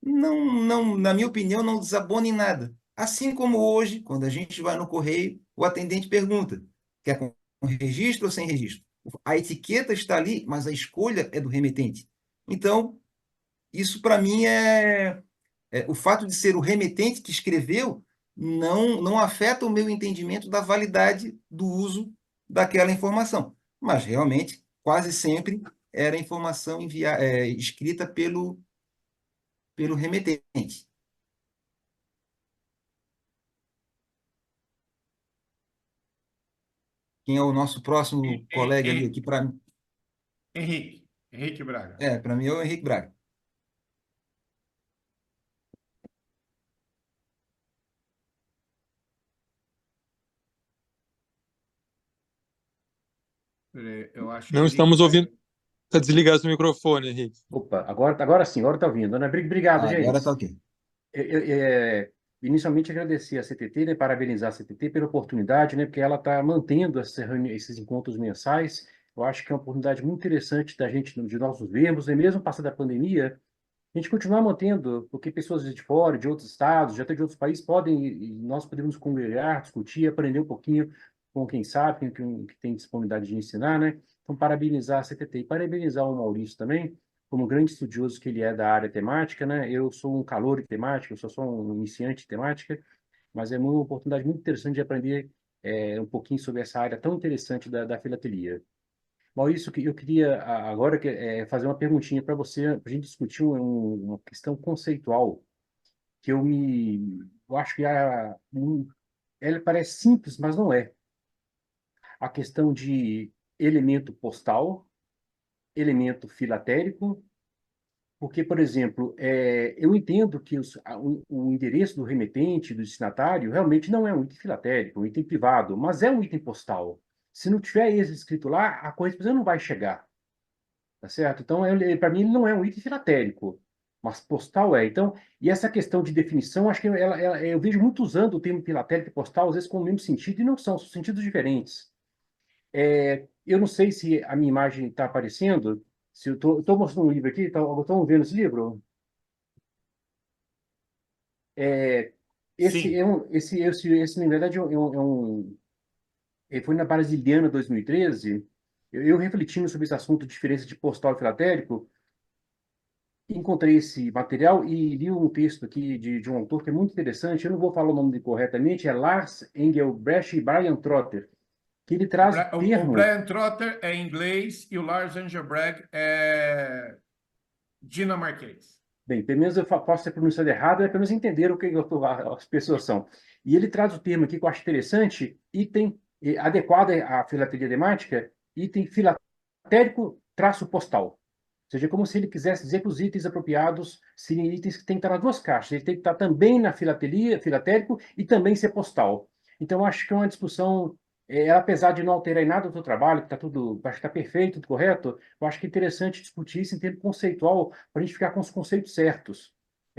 não, na minha opinião, não desabona em nada. Assim como hoje, quando a gente vai no correio, o atendente pergunta: quer com registro ou sem registro? A etiqueta está ali, mas a escolha é do remetente. Então, isso para mim o fato de ser o remetente que escreveu não afeta o meu entendimento da validade do uso daquela informação. Mas realmente, quase sempre era informação escrita pelo remetente. Quem é o nosso próximo colega ali aqui para Henrique Braga. para mim é o Henrique Braga. Eu acho que Não Henrique estamos ouvindo. Braga. Está desligado o microfone, Henrique. Opa, agora sim, agora está ouvindo, né? Obrigado, Agora gente. está ok. Inicialmente agradecer a CTT, né, parabenizar a CTT pela oportunidade, né, porque ela está mantendo esses encontros mensais. Eu acho que é uma oportunidade muito interessante da gente, de nós nos vermos, né, mesmo passada a pandemia, a gente continuar mantendo, porque pessoas de fora, de outros estados, já até de outros países, podem, e nós podemos congregar, discutir, aprender um pouquinho com quem sabe, que tem disponibilidade de ensinar, né? Então, parabenizar a CTT e parabenizar o Maurício também, como grande estudioso que ele é da área temática, né? Eu sou um calouro de temática, eu sou só um iniciante de temática, mas é uma oportunidade muito interessante de aprender um pouquinho sobre essa área tão interessante da filatelia. Maurício, eu queria agora fazer uma perguntinha para você, para a gente discutir uma questão conceitual que eu acho que ela parece simples, mas não é. A questão de elemento postal, elemento filatérico, porque, por exemplo, eu entendo que o endereço do remetente, do destinatário, realmente não é um item filatérico, é um item privado, mas é um item postal. Se não tiver esse escrito lá, a correspondência não vai chegar. Tá certo? Então, para mim, ele não é um item filatérico, mas postal é. Então, e essa questão de definição, acho que eu vejo muito usando o termo filatérico e postal, às vezes com o mesmo sentido, e não são sentidos diferentes. Eu não sei se a minha imagem está aparecendo, se eu estou mostrando um livro aqui, estão vendo esse livro? É, Sim. na verdade, ele foi na Brasiliana 2013, eu refletindo sobre esse assunto, diferença de postal e filatérico, encontrei esse material e li um texto aqui de um autor que é muito interessante. Eu não vou falar o nome dele corretamente, é Lars Engelbrecht e Brian Trotter, que ele traz o O termo. Brian Trotter é inglês e o Lars Engelbreg é dinamarquês. Bem, pelo menos eu posso ter pronunciado errado, pelo menos entender o que as pessoas são. E ele traz o termo aqui que eu acho interessante, item adequado à filatelia temática, item filatérico traço postal. Ou seja, é como se ele quisesse dizer que os itens apropriados seriam itens que têm que estar nas duas caixas. Ele tem que estar também na filatelia, filatérico, e também ser postal. Então, acho que é uma discussão, apesar de não alterar em nada do seu trabalho, que está tudo, acho que está perfeito, tudo correto, eu acho que é interessante discutir isso em termos conceitual, para a gente ficar com os conceitos certos.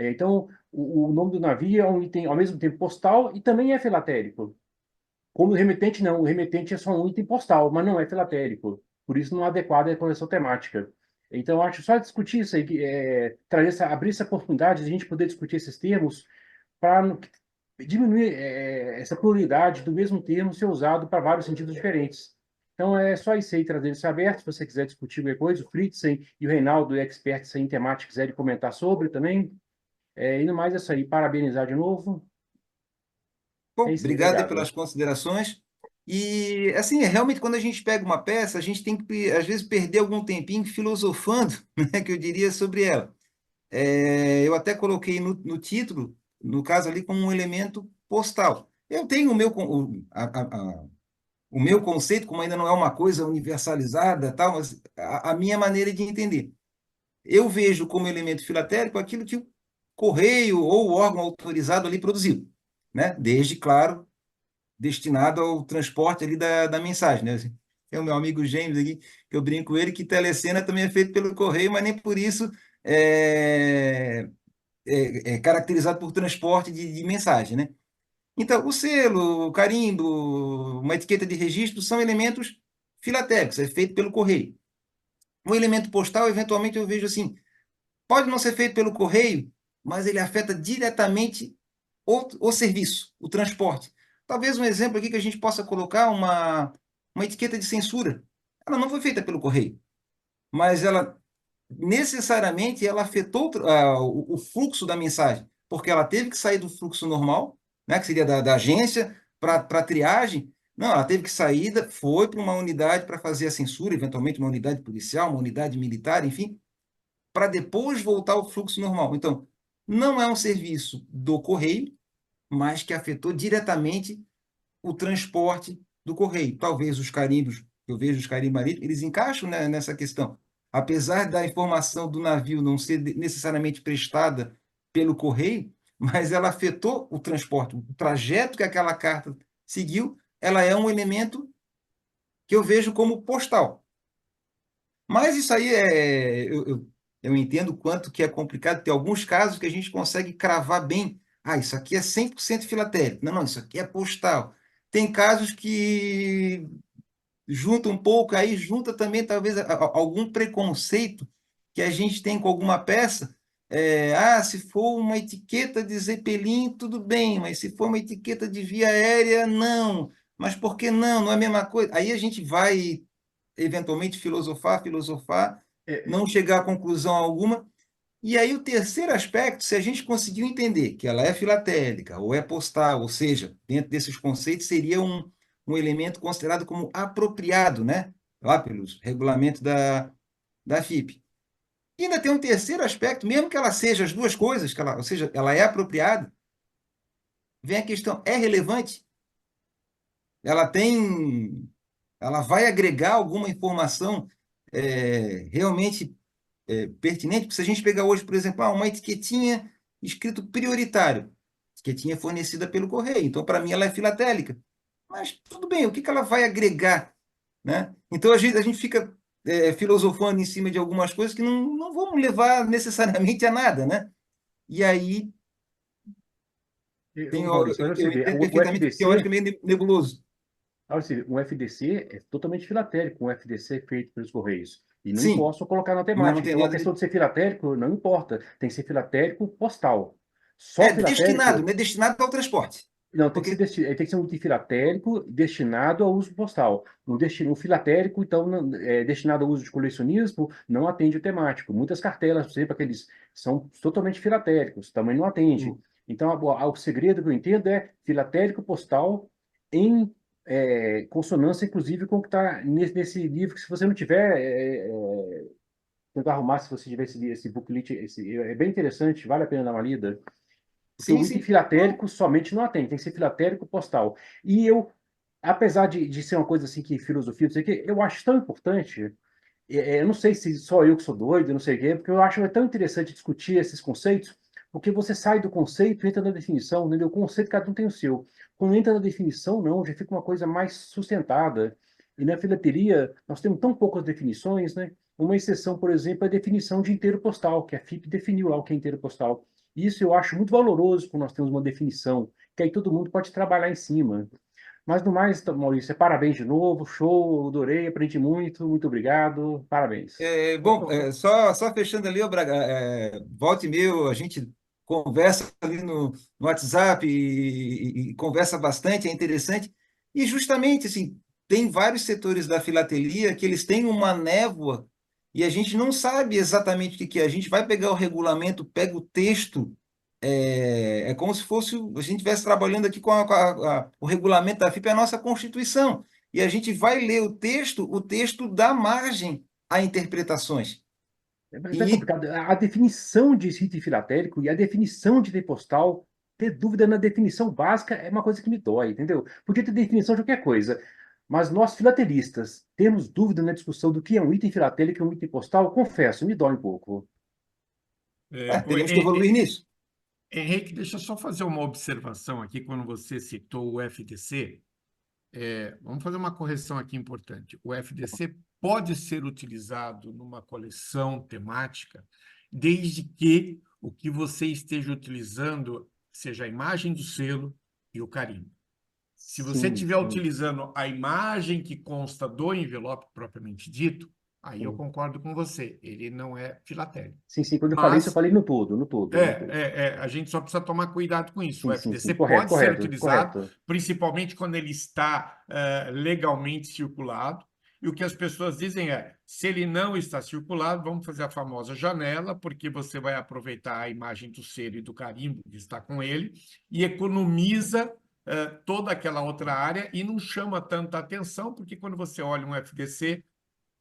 Então, o nome do navio é um item, ao mesmo tempo, postal e também é filatérico. Como o remetente, não. O remetente é só um item postal, mas não é filatérico. Por isso não é adequado à coleção temática. Então, eu acho só discutir isso aí, abrir essa oportunidade de a gente poder discutir esses termos para diminuir essa pluralidade do mesmo termo ser usado para vários sentidos diferentes. Então, é só isso aí, trazer isso aberto. Se você quiser discutir qualquer coisa, o Fritzen e o Reinaldo, experts em temática, quiserem comentar sobre também. E no mais, é isso aí. Parabenizar de novo. É Bom, isso aí, obrigado aí obrigado. pelas considerações. E, assim, realmente, quando a gente pega uma peça, a gente tem que, às vezes, perder algum tempinho filosofando, né, que eu diria, sobre ela. Eu até coloquei no título, no caso ali, como um elemento postal. Eu tenho o meu conceito, como ainda não é uma coisa universalizada, tal, mas a minha maneira de entender. Eu vejo como elemento filatérico aquilo que o correio ou o órgão autorizado ali produziu, né? Desde, claro, destinado ao transporte ali da mensagem, né? Tem o meu amigo James aqui, que eu brinco com ele, que telecena também é feito pelo correio, mas nem por isso é caracterizado por transporte de mensagem, né? Então, o selo, o carimbo, uma etiqueta de registro são elementos filatéricos, é feito pelo correio. O elemento postal, eventualmente, eu vejo assim, pode não ser feito pelo correio, mas ele afeta diretamente o serviço, o transporte. Talvez um exemplo aqui que a gente possa colocar uma etiqueta de censura. Ela não foi feita pelo correio, mas ela necessariamente ela afetou o fluxo da mensagem, porque ela teve que sair do fluxo normal, né, que seria da agência, para triagem. Não, ela teve que sair, foi para uma unidade para fazer a censura, eventualmente uma unidade policial, uma unidade militar, enfim, para depois voltar ao fluxo normal. Então, não é um serviço do correio, mas que afetou diretamente o transporte do correio. Talvez os carimbos, eu vejo os carimbos marítimos, eles encaixam, né, nessa questão. Apesar da informação do navio não ser necessariamente prestada pelo correio, mas ela afetou o transporte, o trajeto que aquela carta seguiu, ela é um elemento que eu vejo como postal. Mas isso aí eu entendo o quanto que é complicado. Tem alguns casos que a gente consegue cravar bem. Ah, isso aqui é 100% filatérico. Não, não, isso aqui é postal. Tem casos que junta um pouco, aí junta também talvez algum preconceito que a gente tem com alguma peça. Se for uma etiqueta de Zeppelin, tudo bem, mas se for uma etiqueta de via aérea, não. Mas por que não? Não é a mesma coisa. Aí a gente vai eventualmente filosofar, É, não chegar a conclusão alguma. E aí o terceiro aspecto, se a gente conseguiu entender que ela é filatélica ou é postal, ou seja, dentro desses conceitos, seria um elemento considerado como apropriado, né? Lá pelos regulamentos da FIP. E ainda tem um terceiro aspecto, mesmo que ela seja as duas coisas, ou seja, ela é apropriada, vem a questão, é relevante? Ela tem, ela vai agregar alguma informação realmente pertinente, porque se a gente pegar hoje, por exemplo, uma etiquetinha escrito prioritário, etiquetinha fornecida pelo correio, então para mim ela é filatélica, mas tudo bem, o que que ela vai agregar, né? Então a gente fica filosofando em cima de algumas coisas que não vão levar necessariamente a nada, né? E aí Maurício, olha você eu ver, entendo o perfeitamente que teórico é FDC, meio nebuloso. olha você ver, o FDC é totalmente filatérico, um FDC feito pelos Correios. E não Sim, posso colocar na mas não temática. tem Então, a nada questão de... de ser filatérico não importa. Tem que ser filatérico postal. Só destinado, filatérico. né? Destinado ao transporte. Não, tem que ser, Porque, tem que ser um item filatérico destinado ao uso postal. Um filatérico, então, destinado ao uso de colecionismo, não atende o temático. Muitas cartelas, por exemplo, aqueles são totalmente filatéricos, também não atende. Então, o segredo que eu entendo é filatérico postal em consonância, inclusive, com o que está nesse livro, que se você não tiver, tentar arrumar, se você tiver esse booklet, é bem interessante, vale a pena dar uma lida. Porque sim, o item sim. Não, filatérico somente não atende, tem que ser filatérico postal. E eu, apesar de ser uma coisa assim que filosofia, não sei o quê, eu acho tão importante, eu não sei se só eu que sou doido, não sei o quê, porque eu acho tão interessante discutir esses conceitos, porque você sai do conceito e entra na definição, entendeu? O conceito cada um tem o seu. Quando entra na definição, não, já fica uma coisa mais sustentada. E na filateria, nós temos tão poucas definições, né? Uma exceção, por exemplo, é a definição de inteiro postal, que a FIP definiu lá o que é inteiro postal. Isso eu acho muito valoroso quando nós temos uma definição, que aí todo mundo pode trabalhar em cima. Mas no mais, Maurício, parabéns de novo, show, adorei, aprendi muito obrigado, parabéns. Bom, só fechando ali, ô Braga, volta e meia, a gente conversa ali no WhatsApp e conversa bastante, é interessante. E justamente, assim, tem vários setores da filatelia que eles têm uma névoa e a gente não sabe exatamente o que que é. A gente vai pegar o regulamento, pega o texto, é como se fosse a gente estivesse trabalhando aqui o regulamento da FIP, é a nossa Constituição. E a gente vai ler o texto dá margem a interpretações. Mas é E complicado. A definição de item filatélico e a definição de item postal, ter dúvida na definição básica é uma coisa que me dói, entendeu? Podia ter definição de qualquer coisa. Mas nós, filatelistas, temos dúvida na discussão do que é um item filatélico e um item postal? Confesso, me dói um pouco. teremos que evoluir nisso. Henrique, deixa eu só fazer uma observação aqui quando você citou o FDC. Vamos fazer uma correção aqui importante. O FDC pode ser utilizado numa coleção temática, desde que o que você esteja utilizando seja a imagem do selo e o carimbo. Se você Sim, estiver sim, utilizando a imagem que consta do envelope propriamente dito, aí eu sim. concordo com você, ele não é filatélico. Sim, quando eu falei isso, eu Mas falei no todo, no todo, no todo. a gente só precisa tomar cuidado com isso. O Sim, FDC correto, pode ser correto, utilizado, correto. principalmente quando ele está legalmente circulado. E o que as pessoas dizem é: se ele não está circulado, vamos fazer a famosa janela, porque você vai aproveitar a imagem do selo e do carimbo que está com ele e economiza toda aquela outra área e não chama tanta atenção, porque quando você olha um FDC,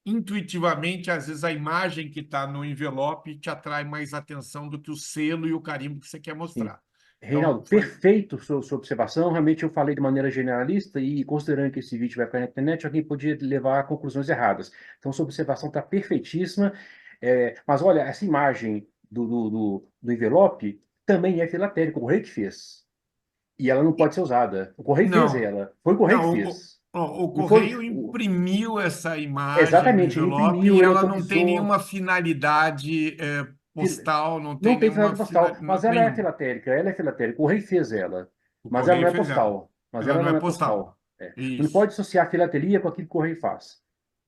intuitivamente, às vezes a imagem que está no envelope te atrai mais atenção do que o selo e o carimbo que você quer Sim. mostrar. Então, Reinaldo, perfeito sua observação. Realmente eu falei de maneira generalista e considerando que esse vídeo vai para a internet, alguém podia levar a conclusões erradas. Então, sua observação está perfeitíssima. Mas olha, essa imagem do envelope também é filatélica, o Correio que fez. E ela não pode ser usada. O Correio fez não, ela. Foi o Correio que não, fez. o Não foi, correio imprimiu essa imagem no exatamente, ele envelope imprimiu, e ele ela não tem autorizou. nenhuma finalidade postal, não Não tem tem nenhuma finalidade postal, mas ela é nenhum. filatérica, ela é filatérica. O rei fez ela, O mas ela não correio é fez ela. postal. Mas Ela ela não é não é postal. postal. Você não Isso. pode associar a filatelia com aquilo que o rei faz.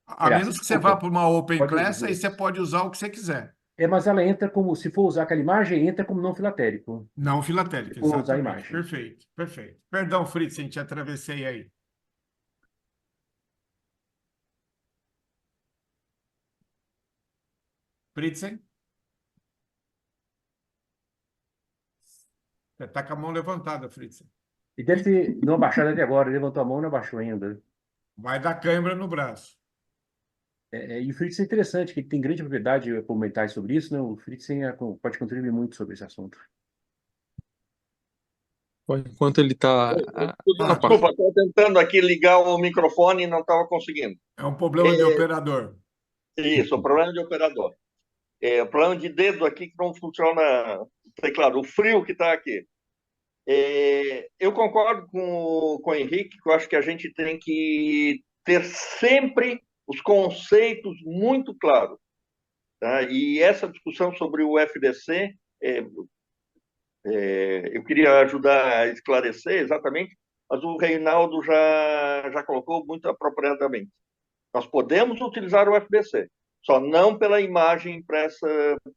A Aliás, menos que você vá desculpa, para uma open pode os class, aí você dois. pode usar o que você quiser. Mas ela entra como, se for usar aquela imagem, entra como não filatérico. Não Se filatélica, for usar a exatamente. imagem. Perfeito, perfeito. Perdão, Fritz, te atravessei aí. Fritzen? Você está com a mão levantada, Fritzen. E deve ter não abaixado até agora, ele levantou a mão e não abaixou ainda. Vai dar cãibra no braço. E o Fritzen é interessante, que ele tem grande propriedade para comentar sobre isso, né? O Fritzen pode contribuir muito sobre esse assunto. Enquanto ele está. Desculpa, estou tentando aqui ligar o microfone e não estava conseguindo. É um problema de operador. Isso, o problema de operador. O problema de dedo aqui que não funciona o teclado, o frio que está aqui. Eu concordo com o Henrique, que eu acho que a gente tem que ter sempre os conceitos muito claros. Tá? E essa discussão sobre o FDC, eu queria ajudar a esclarecer exatamente, mas o Reinaldo já colocou muito apropriadamente. Nós podemos utilizar o FDC, só não pela imagem impressa,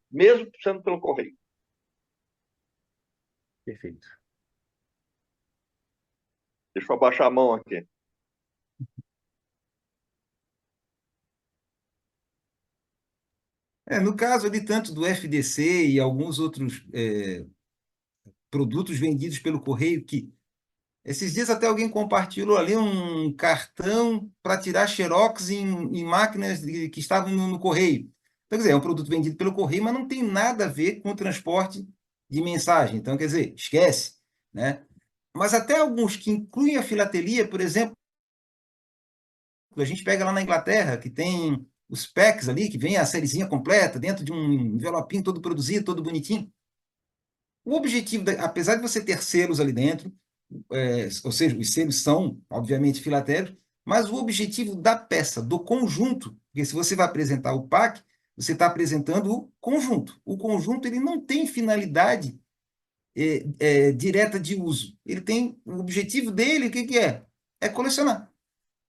mesmo sendo pelo correio. Perfeito. Deixa eu abaixar a mão aqui. No caso ali, tanto do FDC e alguns outros produtos vendidos pelo correio, que esses dias até alguém compartilhou ali um cartão para tirar xerox em máquinas que estavam no correio. Então, quer dizer, é um produto vendido pelo correio, mas não tem nada a ver com o transporte de mensagem. Então, quer dizer, esquece, né? Mas até alguns que incluem a filatelia, por exemplo, a gente pega lá na Inglaterra, que tem os packs ali, que vem a sériezinha completa, dentro de um envelopinho todo produzido, todo bonitinho. O objetivo, apesar de você ter selos ali dentro, ou seja, os selos são, obviamente, filatélicos, mas o objetivo da peça, do conjunto, porque se você vai apresentar o pack, você está apresentando o conjunto. O conjunto ele não tem finalidade direta de uso. Ele tem o objetivo dele, o que que é? É colecionar.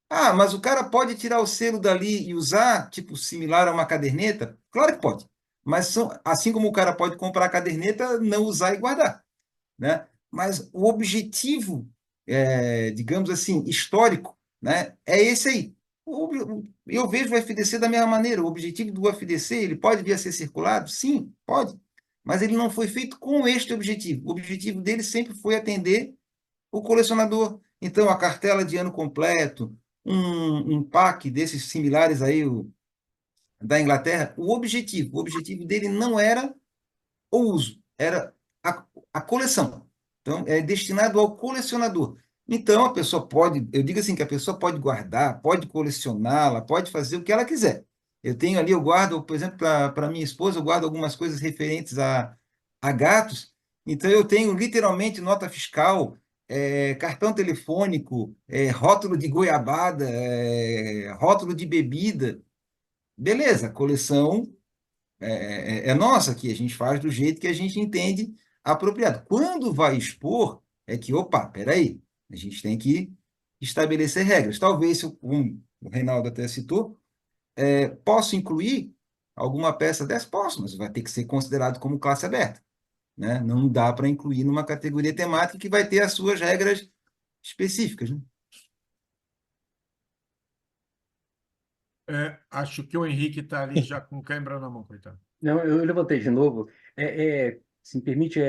Ah, mas o cara pode tirar o selo dali e usar, tipo, similar a uma caderneta? Claro que pode. Mas assim como o cara pode comprar a caderneta, não usar e guardar, né? Mas o objetivo, digamos assim, histórico, né, é esse aí. Eu vejo o FDC da mesma maneira. O objetivo do FDC, ele pode vir a ser circulado? Sim, pode. Mas ele não foi feito com este objetivo. O objetivo dele sempre foi atender o colecionador. Então, a cartela de ano completo, um pack desses similares aí, da Inglaterra, o objetivo dele não era o uso, era a coleção. Então, é destinado ao colecionador. Então, a pessoa pode, eu digo assim, que a pessoa pode guardar, pode colecioná-la, pode fazer o que ela quiser. Eu tenho ali, eu guardo, por exemplo, para minha esposa, eu guardo algumas coisas referentes a gatos. Então, eu tenho literalmente nota fiscal, cartão telefônico, rótulo de goiabada, rótulo de bebida. Beleza, a coleção é nossa aqui, a gente faz do jeito que a gente entende apropriado. Quando vai expor, é que, opa, peraí, a gente tem que estabelecer regras. Talvez, como o Reinaldo até citou, posso incluir alguma peça dessa? Posso, mas vai ter que ser considerado como classe aberta, né? Não dá para incluir numa categoria temática que vai ter as suas regras específicas, né? Acho que o Henrique está ali já com cãibra na mão, coitado. Não, eu levantei de novo. Se me permite,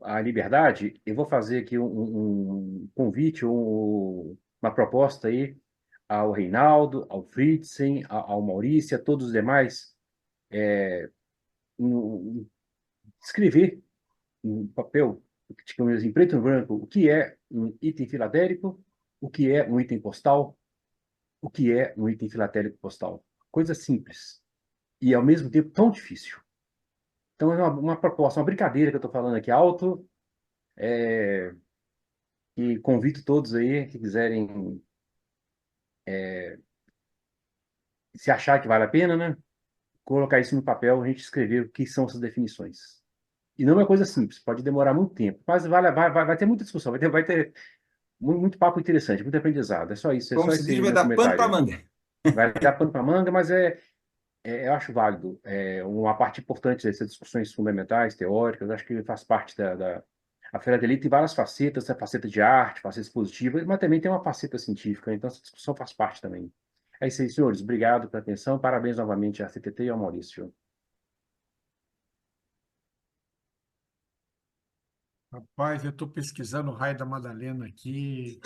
a liberdade, eu vou fazer aqui um convite, uma proposta aí ao Reinaldo, ao Fritzen, ao Maurício, a todos os demais, um- escrever em papel, digamos, em preto e branco, o que é um item filatélico, o que é um item postal, o que é um item filatélico postal. Coisa simples e, ao mesmo tempo, tão difícil. Então, é uma proposta, uma brincadeira que eu estou falando aqui alto, e convido todos aí que quiserem, se achar que vale a pena, né? Colocar isso no papel, a gente escrever o que são essas definições. E não é coisa simples, pode demorar muito tempo, mas vai ter muita discussão, vai ter muito papo interessante, muito aprendizado. É Como só se diz, esse vai meu dar pano para comentário. manga. Vai dar pano para manga, mas eu acho válido. É uma parte importante dessas discussões fundamentais, teóricas, acho que faz parte A filatelia tem várias facetas, a faceta de arte, faceta expositiva, mas também tem uma faceta científica, então essa discussão faz parte também. É isso aí, senhores. Obrigado pela atenção. Parabéns novamente à CTT e ao Maurício. Rapaz, eu estou pesquisando o Raio da Madalena aqui,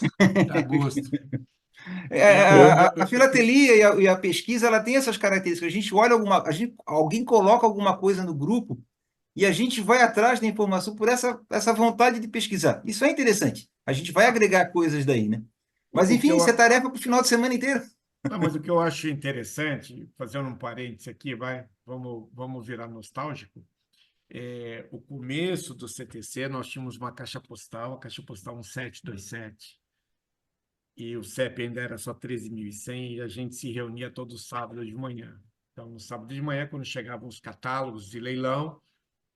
dá gosto. A filatelia e a pesquisa, ela tem essas características. A gente olha alguém coloca alguma coisa no grupo e a gente vai atrás da informação por essa vontade de pesquisar. Isso é interessante. A gente vai agregar coisas daí, né? Mas, O que enfim, eu, isso é tarefa para o final de semana inteiro. não, mas o que eu acho interessante, fazendo um parênteses aqui, vamos virar nostálgico. O começo do CTC, nós tínhamos uma caixa postal, a caixa postal 1727, e o CEP ainda era só 13.100 e a gente se reunia todo sábado de manhã. Então, no sábado de manhã, quando chegavam os catálogos de leilão,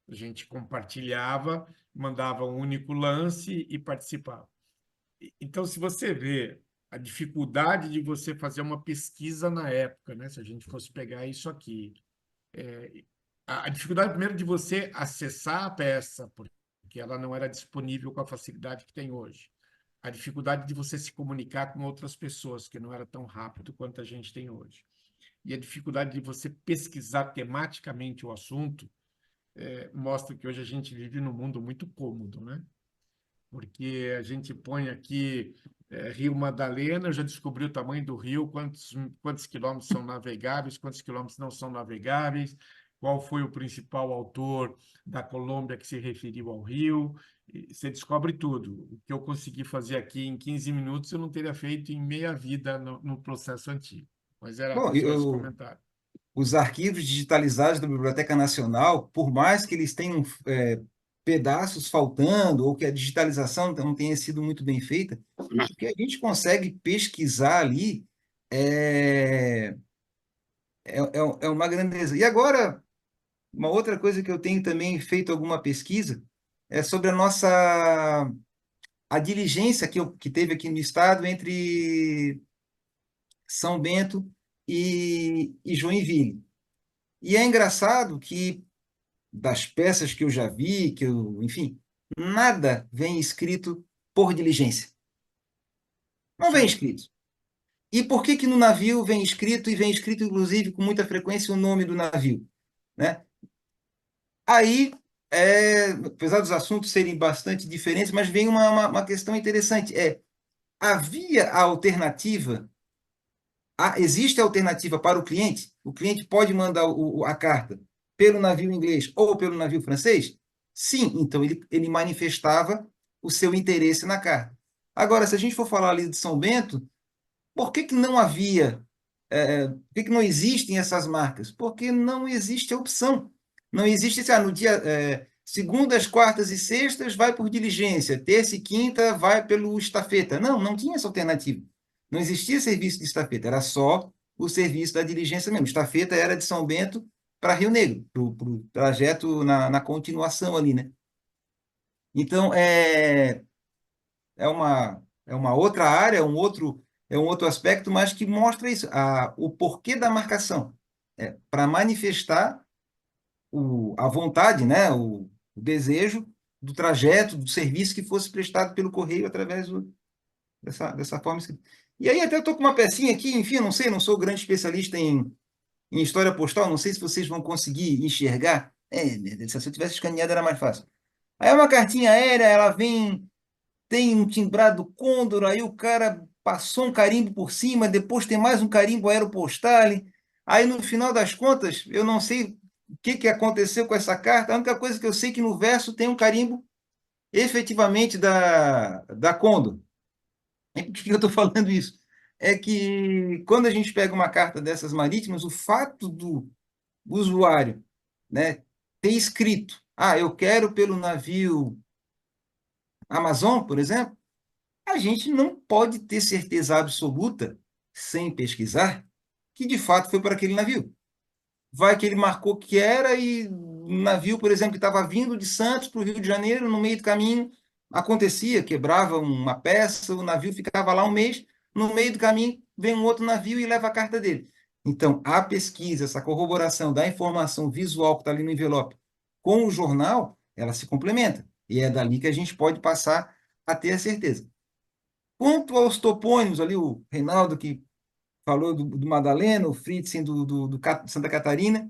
a gente compartilhava, mandava um único lance e participava. Então, se você vê a dificuldade de você fazer uma pesquisa na época, né? Se a gente fosse pegar isso aqui, a dificuldade primeiro de você acessar a peça, porque ela não era disponível com a facilidade que tem hoje. A dificuldade de você se comunicar com outras pessoas, que não era tão rápido quanto a gente tem hoje. E a dificuldade de você pesquisar tematicamente o assunto, mostra que hoje a gente vive num mundo muito cômodo, né? Porque a gente põe aqui Rio Madalena, eu já descobri o tamanho do rio, quantos quilômetros são navegáveis, quantos quilômetros não são navegáveis, qual foi o principal autor da Colômbia que se referiu ao rio, e você descobre tudo. O que eu consegui fazer aqui em 15 minutos, eu não teria feito em meia vida no processo antigo. Mas era Bom, só esse comentário. os arquivos digitalizados da Biblioteca Nacional, por mais que eles tenham pedaços faltando, ou que a digitalização não tenha sido muito bem feita, o que a gente consegue pesquisar ali é, uma grandeza. E agora, uma outra coisa que eu tenho também feito alguma pesquisa é sobre a diligência que teve aqui no estado entre São Bento e Joinville. E é engraçado que, das peças que eu já vi, enfim, nada vem escrito por diligência. Não vem Sim. escrito. E por que que no navio vem escrito, e vem escrito, inclusive, com muita frequência, o nome do navio, né? Aí, apesar dos assuntos serem bastante diferentes, mas vem uma questão interessante. Havia a alternativa, existe a alternativa para o cliente? O cliente pode mandar a carta pelo navio inglês ou pelo navio francês? Sim, então ele manifestava o seu interesse na carta. Agora, se a gente for falar ali de São Bento, por que que não havia, por que que não existem essas marcas? Porque não existe a opção. Não existe, no dia, segundas, quartas e sextas vai por diligência, terça e quinta vai pelo estafeta. Não tinha essa alternativa. Não existia serviço de estafeta, era só o serviço da diligência mesmo. Estafeta era de São Bento para Rio Negro, para o trajeto na continuação ali, né? Então, é uma outra área, é um outro aspecto, mas que mostra isso, o porquê da marcação. Para manifestar a vontade, né, o desejo do trajeto, do serviço que fosse prestado pelo correio através dessa forma. E aí até eu estou com uma pecinha aqui, enfim, eu não sei, não sou grande especialista em história postal, não sei se vocês vão conseguir enxergar. Meu Deus, se eu tivesse escaneado era mais fácil. Aí é uma cartinha aérea, ela tem um timbrado Condor, aí o cara passou um carimbo por cima, depois tem mais um carimbo aeropostale. Aí no final das contas, eu não sei o que aconteceu com essa carta. A única coisa que eu sei é que no verso tem um carimbo efetivamente da Condor. E por que eu estou falando isso? É que quando a gente pega uma carta dessas marítimas, o fato do usuário, né, ter escrito, eu quero pelo navio Amazon, por exemplo, a gente não pode ter certeza absoluta, sem pesquisar, que de fato foi para aquele navio. Vai que ele marcou que era e o navio, por exemplo, que estava vindo de Santos para o Rio de Janeiro, no meio do caminho, acontecia, quebrava uma peça, o navio ficava lá um mês, no meio do caminho vem um outro navio e leva a carta dele. Então, a pesquisa, essa corroboração da informação visual que está ali no envelope com o jornal, ela se complementa. E é dali que a gente pode passar a ter a certeza. Quanto aos topônimos, ali o Reinaldo que falou do Madalena, o Fritzen do Santa Catarina,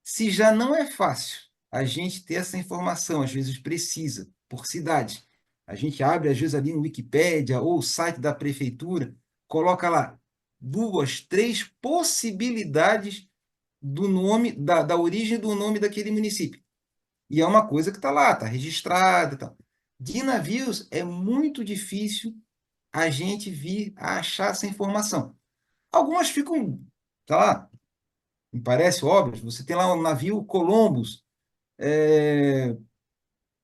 se já não é fácil a gente ter essa informação, às vezes precisa, por cidade. A gente abre, às vezes, ali no Wikipédia ou o site da prefeitura, coloca lá 2, 3 possibilidades do nome, da origem do nome daquele município. E é uma coisa que está lá, está registrada e tal. De navios é muito difícil a gente vir a achar essa informação. Algumas ficam, sei lá, me parece óbvio, você tem lá um navio Columbus, é,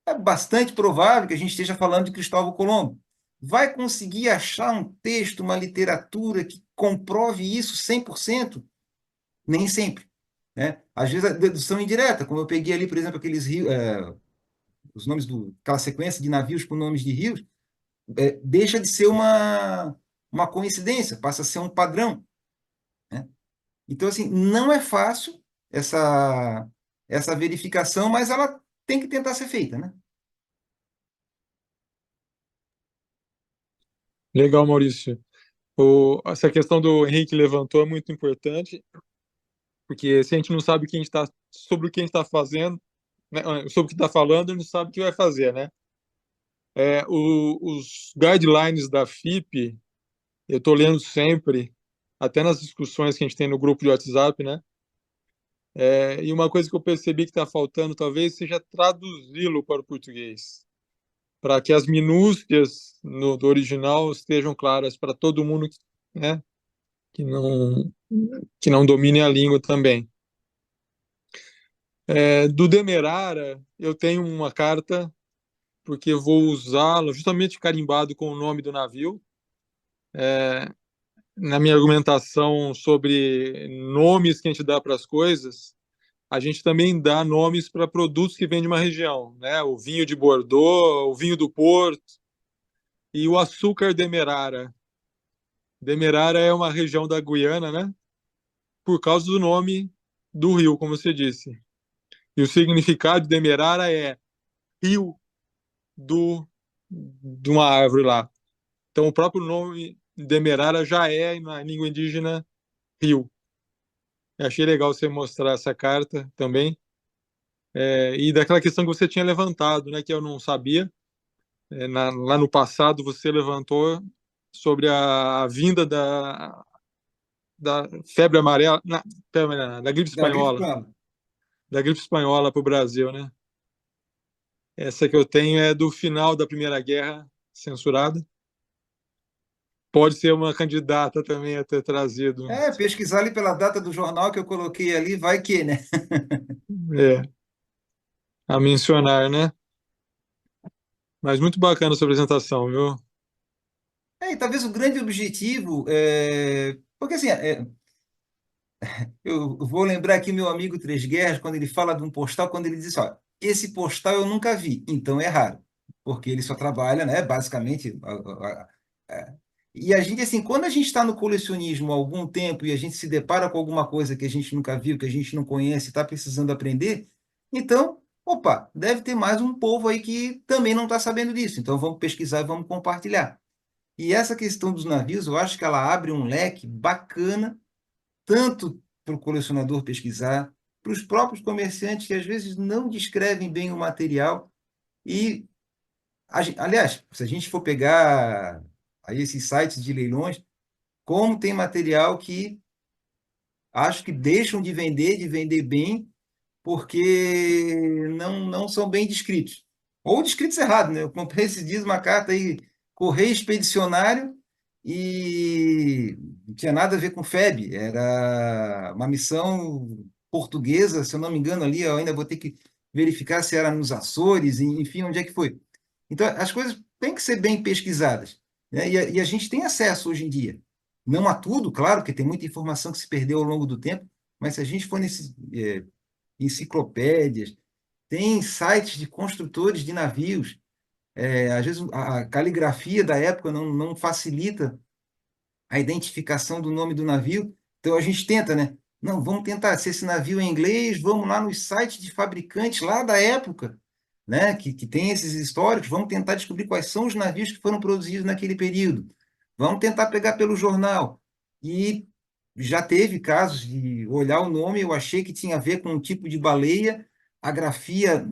é bastante provável que a gente esteja falando de Cristóvão Colombo. Vai conseguir achar um texto, uma literatura que comprove isso 100%? Nem sempre. Né? Às vezes a dedução indireta, como eu peguei ali, por exemplo, aqueles rios, os nomes aquela sequência de navios com nomes de rios, deixa de ser uma coincidência, passa a ser um padrão. Né? Então, assim, não é fácil essa verificação, mas ela tem que tentar ser feita, né? Legal, Maurício. Essa questão do Henrique levantou é muito importante, porque se a gente não sabe sobre o que a gente está fazendo, né, sobre o que está falando, a gente não sabe o que vai fazer, né? Os guidelines da FIP, eu estou lendo sempre, até nas discussões que a gente tem no grupo de WhatsApp, né? E uma coisa que eu percebi que está faltando, talvez, seja traduzi-lo para o português, para que as minúcias do original estejam claras para todo mundo, né? Que não domine a língua também. Do Demerara, eu tenho uma carta, porque eu vou usá-lo justamente carimbado com o nome do navio, na minha argumentação sobre nomes que a gente dá para as coisas. a gente também dá nomes para produtos que vêm de uma região, né? O vinho de Bordeaux, o vinho do Porto e o açúcar demerara. Demerara é uma região da Guiana, né? Por causa do nome do rio, como você disse. E o significado de Demerara é rio de uma árvore lá. Então, o próprio nome Demerara já é, na língua indígena, rio. Eu achei legal você mostrar essa carta também. E daquela questão que você tinha levantado, né, que eu não sabia. Lá no passado, você levantou sobre a vinda da febre amarela, da gripe Da gripe espanhola. espanhola. Da gripe espanhola para o Brasil, né? Essa que eu tenho é do final da Primeira Guerra, censurada. Pode ser uma candidata também a ter trazido. Pesquisar ali pela data do jornal que eu coloquei ali, vai que, né? É, a mencionar, né? Mas muito bacana a sua apresentação, viu? E talvez o grande objetivo porque assim, eu vou lembrar aqui meu amigo Três Guerras, quando ele fala de um postal, quando ele diz, ó, esse postal eu nunca vi, então é raro, porque ele só trabalha, né, basicamente. É. E a gente, assim, quando a gente está no colecionismo há algum tempo e a gente se depara com alguma coisa que a gente nunca viu, que a gente não conhece, está precisando aprender, então, opa, deve ter mais um povo aí que também não está sabendo disso, então vamos pesquisar e vamos compartilhar. E essa questão dos navios, eu acho que ela abre um leque bacana tanto para o colecionador pesquisar, para os próprios comerciantes que às vezes não descrevem bem o material. E, aliás, se a gente for pegar aí esses sites de leilões, como tem material que acho que deixam de vender bem, porque não são bem descritos. Ou descritos errados, né? Eu comprei esses dias uma carta aí, Correio Expedicionário, e não tinha nada a ver com FEB, era uma missão portuguesa, se eu não me engano ali, eu ainda vou ter que verificar se era nos Açores, enfim, onde é que foi. Então, as coisas têm que ser bem pesquisadas, né? E a gente tem acesso hoje em dia. Não a tudo, claro, porque tem muita informação que se perdeu ao longo do tempo, mas se a gente for nesses enciclopédias, tem sites de construtores de navios. Às vezes a caligrafia da época não facilita a identificação do nome do navio, então a gente tenta, né? Não, vamos tentar, se esse navio é inglês, vamos lá nos sites de fabricantes lá da época, né? Que tem esses históricos, vamos tentar descobrir quais são os navios que foram produzidos naquele período. Vamos tentar pegar pelo jornal. E já teve casos de olhar o nome, eu achei que tinha a ver com um tipo de baleia, a grafia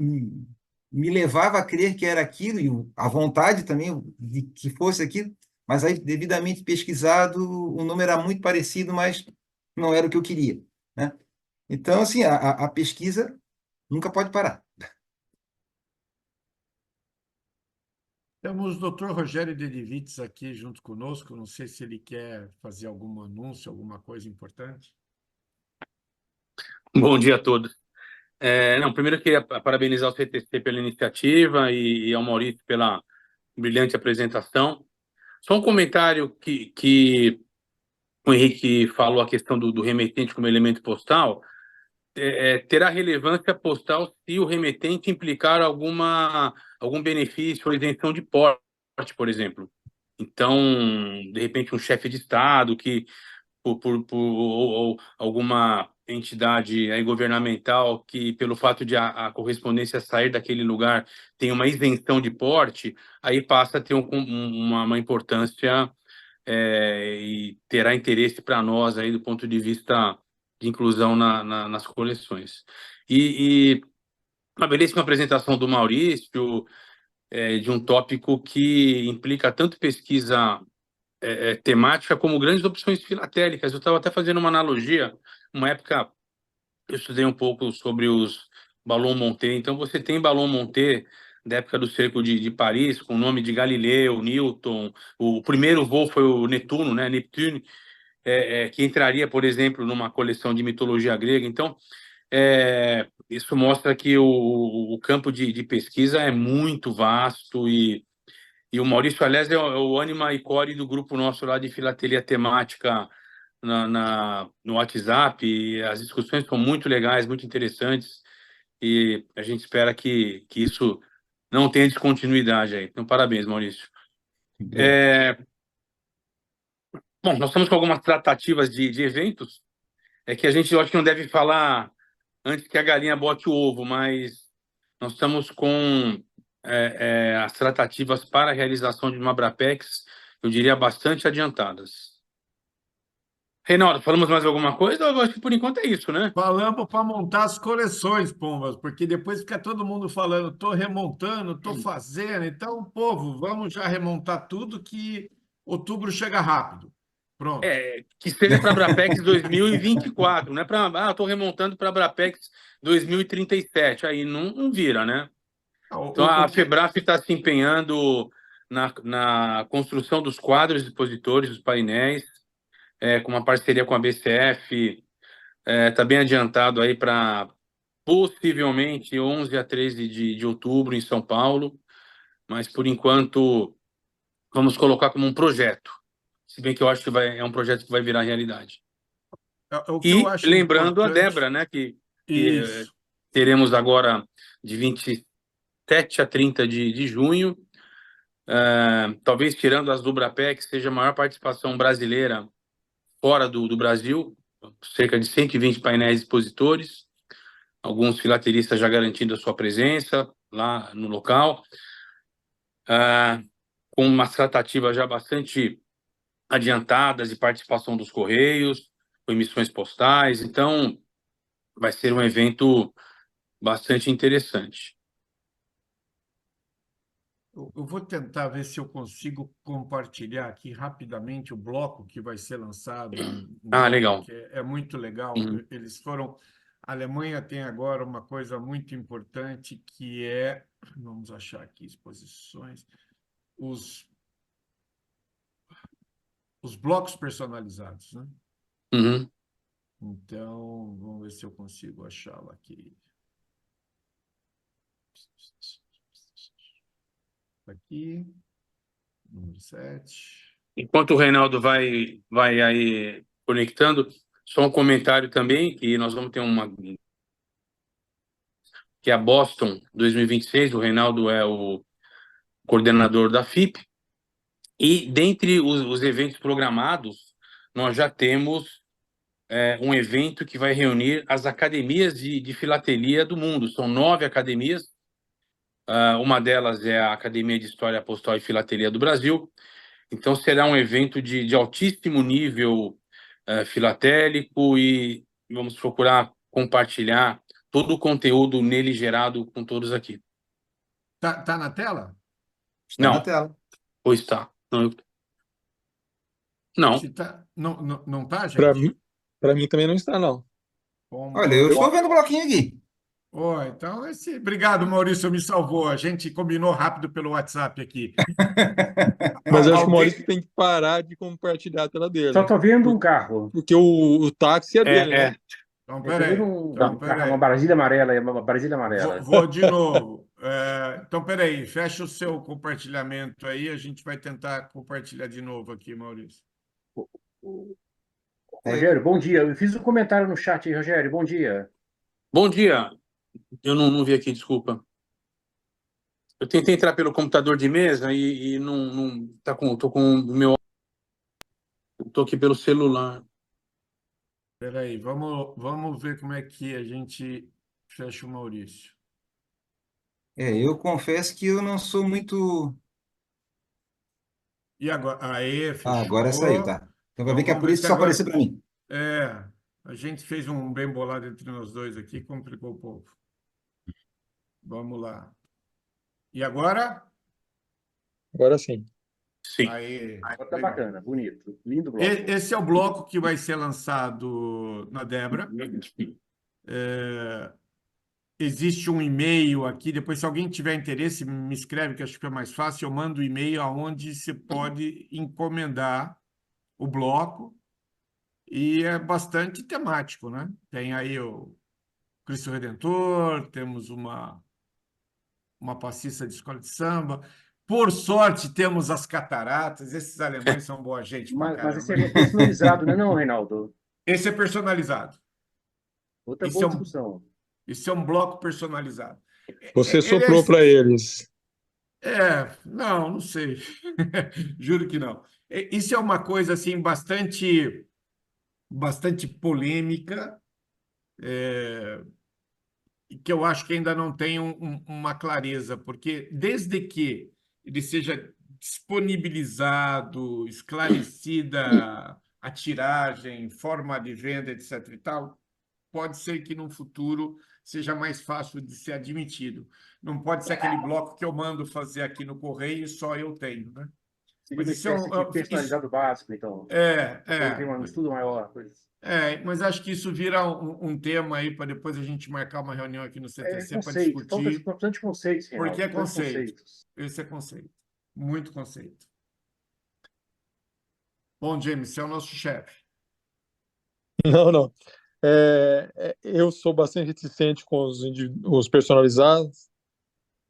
me levava a crer que era aquilo, e a vontade também de que fosse aquilo, mas aí, devidamente pesquisado, o nome era muito parecido, mas não era o que eu queria, né? Então, assim, a pesquisa nunca pode parar. Temos o doutor Rogério Dedivitz aqui junto conosco. Não sei se ele quer fazer algum anúncio, alguma coisa importante. Bom dia a todos. Não, primeiro eu queria parabenizar o CTC pela iniciativa e ao Maurício pela brilhante apresentação. Só um comentário que o Henrique falou, a questão do remetente como elemento postal. Terá relevância postal se o remetente implicar algum benefício ou isenção de porte, por exemplo. Então, de repente, um chefe de Estado que ou alguma entidade aí governamental que, pelo fato de a correspondência sair daquele lugar, tem uma isenção de porte, aí passa a ter uma importância e terá interesse para nós aí do ponto de vista de inclusão nas coleções. E uma belíssima apresentação do Maurício, de um tópico que implica tanto pesquisa temática como grandes opções filatélicas. Eu estava até fazendo uma analogia. Uma época eu estudei um pouco sobre os Ballon Monté. Então você tem Ballon Monté da época do Cerco de Paris, com o nome de Galileu, Newton. O primeiro voo foi o Netuno, né, Neptune, que entraria, por exemplo, numa coleção de mitologia grega. Então, isso mostra que o campo de pesquisa é muito vasto e o Maurício, aliás, é o ânima e core do grupo nosso lá de filatelia temática no WhatsApp, e as discussões são muito legais, muito interessantes, e a gente espera que isso não tenha descontinuidade aí. Então, parabéns, Maurício. Bom, nós estamos com algumas tratativas de eventos, que a gente, eu acho que não deve falar antes que a galinha bote o ovo, mas nós estamos com as tratativas para a realização de uma Abrapex, eu diria, bastante adiantadas. Reinaldo, falamos mais alguma coisa? Eu acho que por enquanto é isso, né? Falamos para montar as coleções, Pombas, porque depois fica todo mundo falando, estou remontando, estou fazendo. Então, povo, vamos já remontar tudo que outubro chega rápido. Pronto. Que seja para a Abrapex 2024, não é para, estou remontando para a Abrapex 2037, aí não vira, né? Então, a FEBRAF está se empenhando na construção dos quadros expositores, dos painéis, com uma parceria com a BCF, está bem adiantado aí para possivelmente 11 a 13 de outubro em São Paulo, mas por enquanto vamos colocar como um projeto, se bem que eu acho que é um projeto que vai virar realidade. O que eu acho lembrando importante... a Débora, né, que Isso. teremos agora de 27 a 30 de junho, talvez tirando as do Brapex, seja a maior participação brasileira fora do Brasil, cerca de 120 painéis expositores, alguns filateristas já garantindo a sua presença lá no local, com umas tratativas já bastante adiantadas de participação dos Correios, com emissões postais, então vai ser um evento bastante interessante. Eu vou tentar ver se eu consigo compartilhar aqui rapidamente o bloco que vai ser lançado. Legal. Que é muito legal. Eles foram... A Alemanha tem agora uma coisa muito importante que é... Vamos achar aqui exposições. Os blocos personalizados, né? Uhum. Então, vamos ver se eu consigo achá-lo aqui. Aqui, número 7. Enquanto o Reinaldo vai aí conectando, só um comentário também, que nós vamos ter que é a Boston 2026, o Reinaldo é o coordenador da FIP, e dentre os eventos programados, nós já temos um evento que vai reunir as academias de filatelia do mundo. São 9 academias, uma delas é a Academia de História Postal e Filatelia do Brasil. Então, será um evento de altíssimo nível filatélico e vamos procurar compartilhar todo o conteúdo nele gerado com todos aqui. Tá na tela? Está na tela. Ou está? Não. Se tá, não tá, gente? Para mim também não está, não. Olha, eu estou vendo o bloquinho aqui. Então, obrigado, Maurício, me salvou. A gente combinou rápido pelo WhatsApp aqui. Mas eu acho que o Maurício tem que parar de compartilhar a tela dele. Só estou vendo um carro. Porque o táxi é dele, né? Então, peraí. Uma Brasília amarela, uma Brasília amarela. Vou de novo. Então, peraí, fecha o seu compartilhamento aí, a gente vai tentar compartilhar de novo aqui, Maurício. Rogério, bom dia. Eu fiz um comentário no chat aí, Rogério, bom dia. Bom dia. Eu não vi aqui, desculpa. Eu tentei entrar pelo computador de mesa e não tô com o meu... Estou aqui pelo celular. Espera aí, vamos ver como é que a gente fecha o Maurício. Eu confesso que eu não sou muito... E agora? Aê, fechou. Agora saiu, tá. Então vai ver que é por isso que só apareceu para mim. A gente fez um bem bolado entre nós dois aqui, complicou um pouco. Vamos lá. E agora? Agora sim. Sim. Aê, agora tá bacana, bonito, lindo bloco. Esse é o bloco que vai ser lançado na Débora. Existe um e-mail aqui, depois se alguém tiver interesse, me escreve, que acho que é mais fácil, eu mando o e-mail aonde você pode encomendar o bloco, e é bastante temático, né? Tem aí o Cristo Redentor, temos uma passista de escola de samba, Por sorte, temos as cataratas. Esses alemães são boa gente pra Mas esse caramba. é personalizado, não é não, Reinaldo? Esse é personalizado. Outra Esse boa é um, discussão. esse é um bloco personalizado. Você Ele soprou para eles. não sei. Juro que não. Isso é uma coisa assim bastante polêmica, e que eu acho que ainda não tem uma clareza, porque desde que ele seja disponibilizado, esclarecida a tiragem, forma de venda, etc. e tal, pode ser que no futuro seja mais fácil de ser admitido. Não pode ser aquele bloco que eu mando fazer aqui no correio e só eu tenho, né? Seria Mas uma isso é espécie de personalizado básico, então. Depois tem um estudo maior. mas acho que isso vira um tema aí para depois a gente marcar uma reunião aqui no CTC para Conceito. Falta discutir, bastante conceitos, porque Reinaldo. é Bastante conceito. conceitos. Esse é conceito. Muito conceito. Bom, James, você é o nosso chefe. Não, não. Eu sou bastante reticente com os personalizados,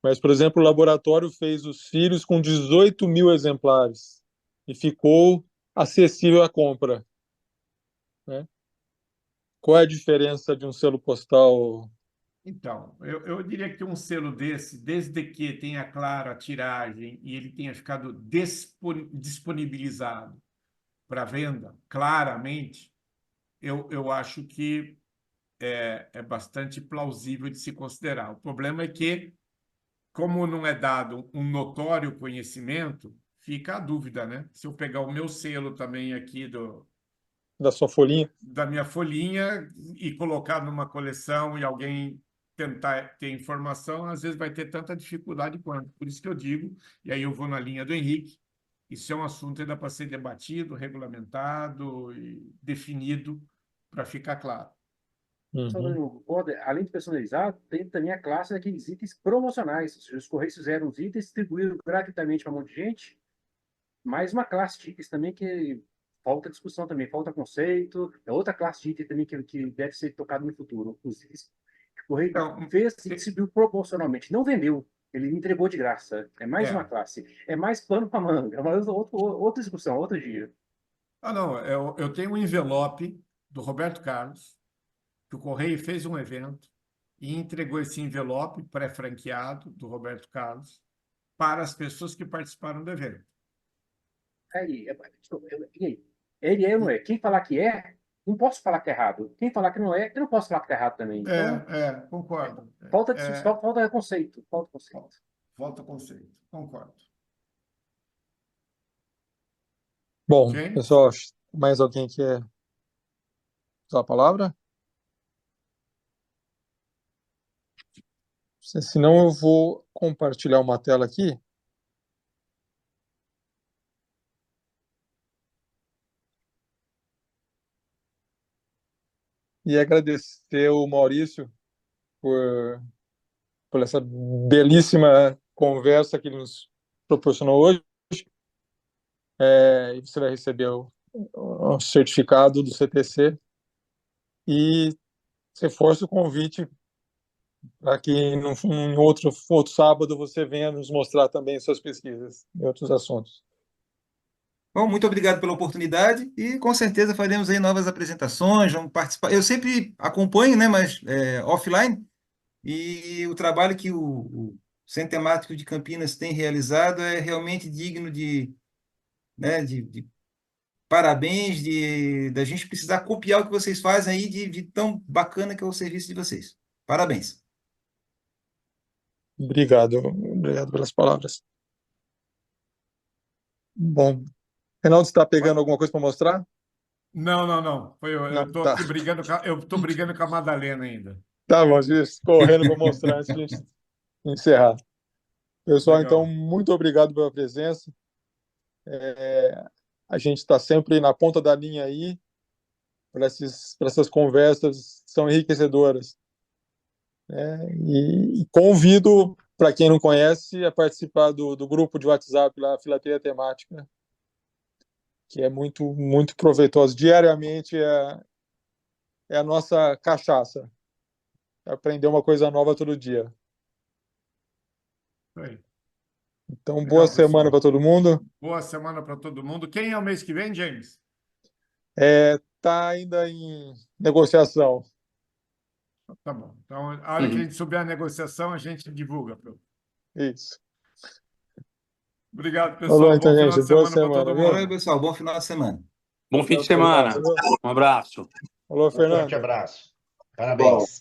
mas, por exemplo, o laboratório fez os filhos com 18 mil exemplares e ficou acessível à compra, né? Qual é a diferença de um selo postal? Então, eu diria que um selo desse, desde que tenha claro a tiragem e ele tenha ficado disponibilizado para venda claramente, eu acho que é bastante plausível de se considerar. O problema é que, como não é dado um notório conhecimento, fica a dúvida, né? Se eu pegar o meu selo também aqui Da sua folhinha? da minha folhinha e colocar numa coleção e alguém tentar ter informação, às vezes vai ter tanta dificuldade quanto. Por isso que eu digo, e aí eu vou na linha do Henrique, isso é um assunto ainda para ser debatido, regulamentado e definido para ficar claro. Uhum. Além de personalizado, tem também a classe daqueles itens promocionais. Os Correios fizeram os itens, distribuíram gratuitamente para um monte de gente. Mais uma classe de itens também que falta discussão também, falta conceito. É outra classe de itens também que deve ser tocado no futuro. Os itens que o Correio Então, fez e distribuiu proporcionalmente. Não vendeu, ele entregou de graça. É mais uma classe. É mais pano para manga. É uma outra discussão, outro dia. não, eu tenho um envelope do Roberto Carlos, que o Correio fez um evento e entregou esse envelope pré-franqueado do Roberto Carlos para as pessoas que participaram do evento. E aí? Ele é ou não é? Quem falar que é, não posso falar que é errado. Quem falar que não é, eu não posso falar que é errado também. Então, Concordo. falta conceito. Falta conceito. Falta conceito, concordo. Bom, Ok? pessoal, mais alguém quer usar a palavra? Senão eu vou compartilhar uma tela aqui. E agradecer o Maurício por essa belíssima conversa que ele nos proporcionou hoje. E você vai receber o certificado do CTC e reforço o convite para que em outro sábado você venha nos mostrar também suas pesquisas em outros assuntos. Bom, muito obrigado pela oportunidade e com certeza faremos aí novas apresentações, vamos participar. Eu sempre acompanho, né, mas offline, e o trabalho que o Centro Temático de Campinas tem realizado é realmente digno né, de parabéns, da gente precisar copiar o que vocês fazem aí de tão bacana que é o serviço de vocês. Parabéns. Obrigado pelas palavras. Bom, Reinaldo, está pegando alguma coisa para mostrar? Não. Eu Não, estou tá. aqui brigando com a Madalena ainda. Tá bom, isso, correndo para mostrar antes de a gente encerrar. Pessoal, então, Legal. muito obrigado pela presença. A gente está sempre na ponta da linha aí para essas conversas que são enriquecedoras. E convido, para quem não conhece, a participar do grupo de WhatsApp lá, Filateria Temática, que é muito, muito proveitoso. Diariamente é a nossa cachaça. Aprender uma coisa nova todo dia. Foi. Então, Legal, boa semana pessoal. para todo mundo. Boa semana para todo mundo. Quem é o mês que vem, James? Tá ainda em negociação. Tá bom. Então, a hora que a gente souber a negociação, a gente divulga. Isso. Obrigado, Falou pessoal. então, Bom final gente. de Boa semana para todo semana, viu? Valeu, mundo. pessoal. Bom final de semana. Bom fim de semana. Um abraço. Falou, Um forte Fernando. abraço. Parabéns.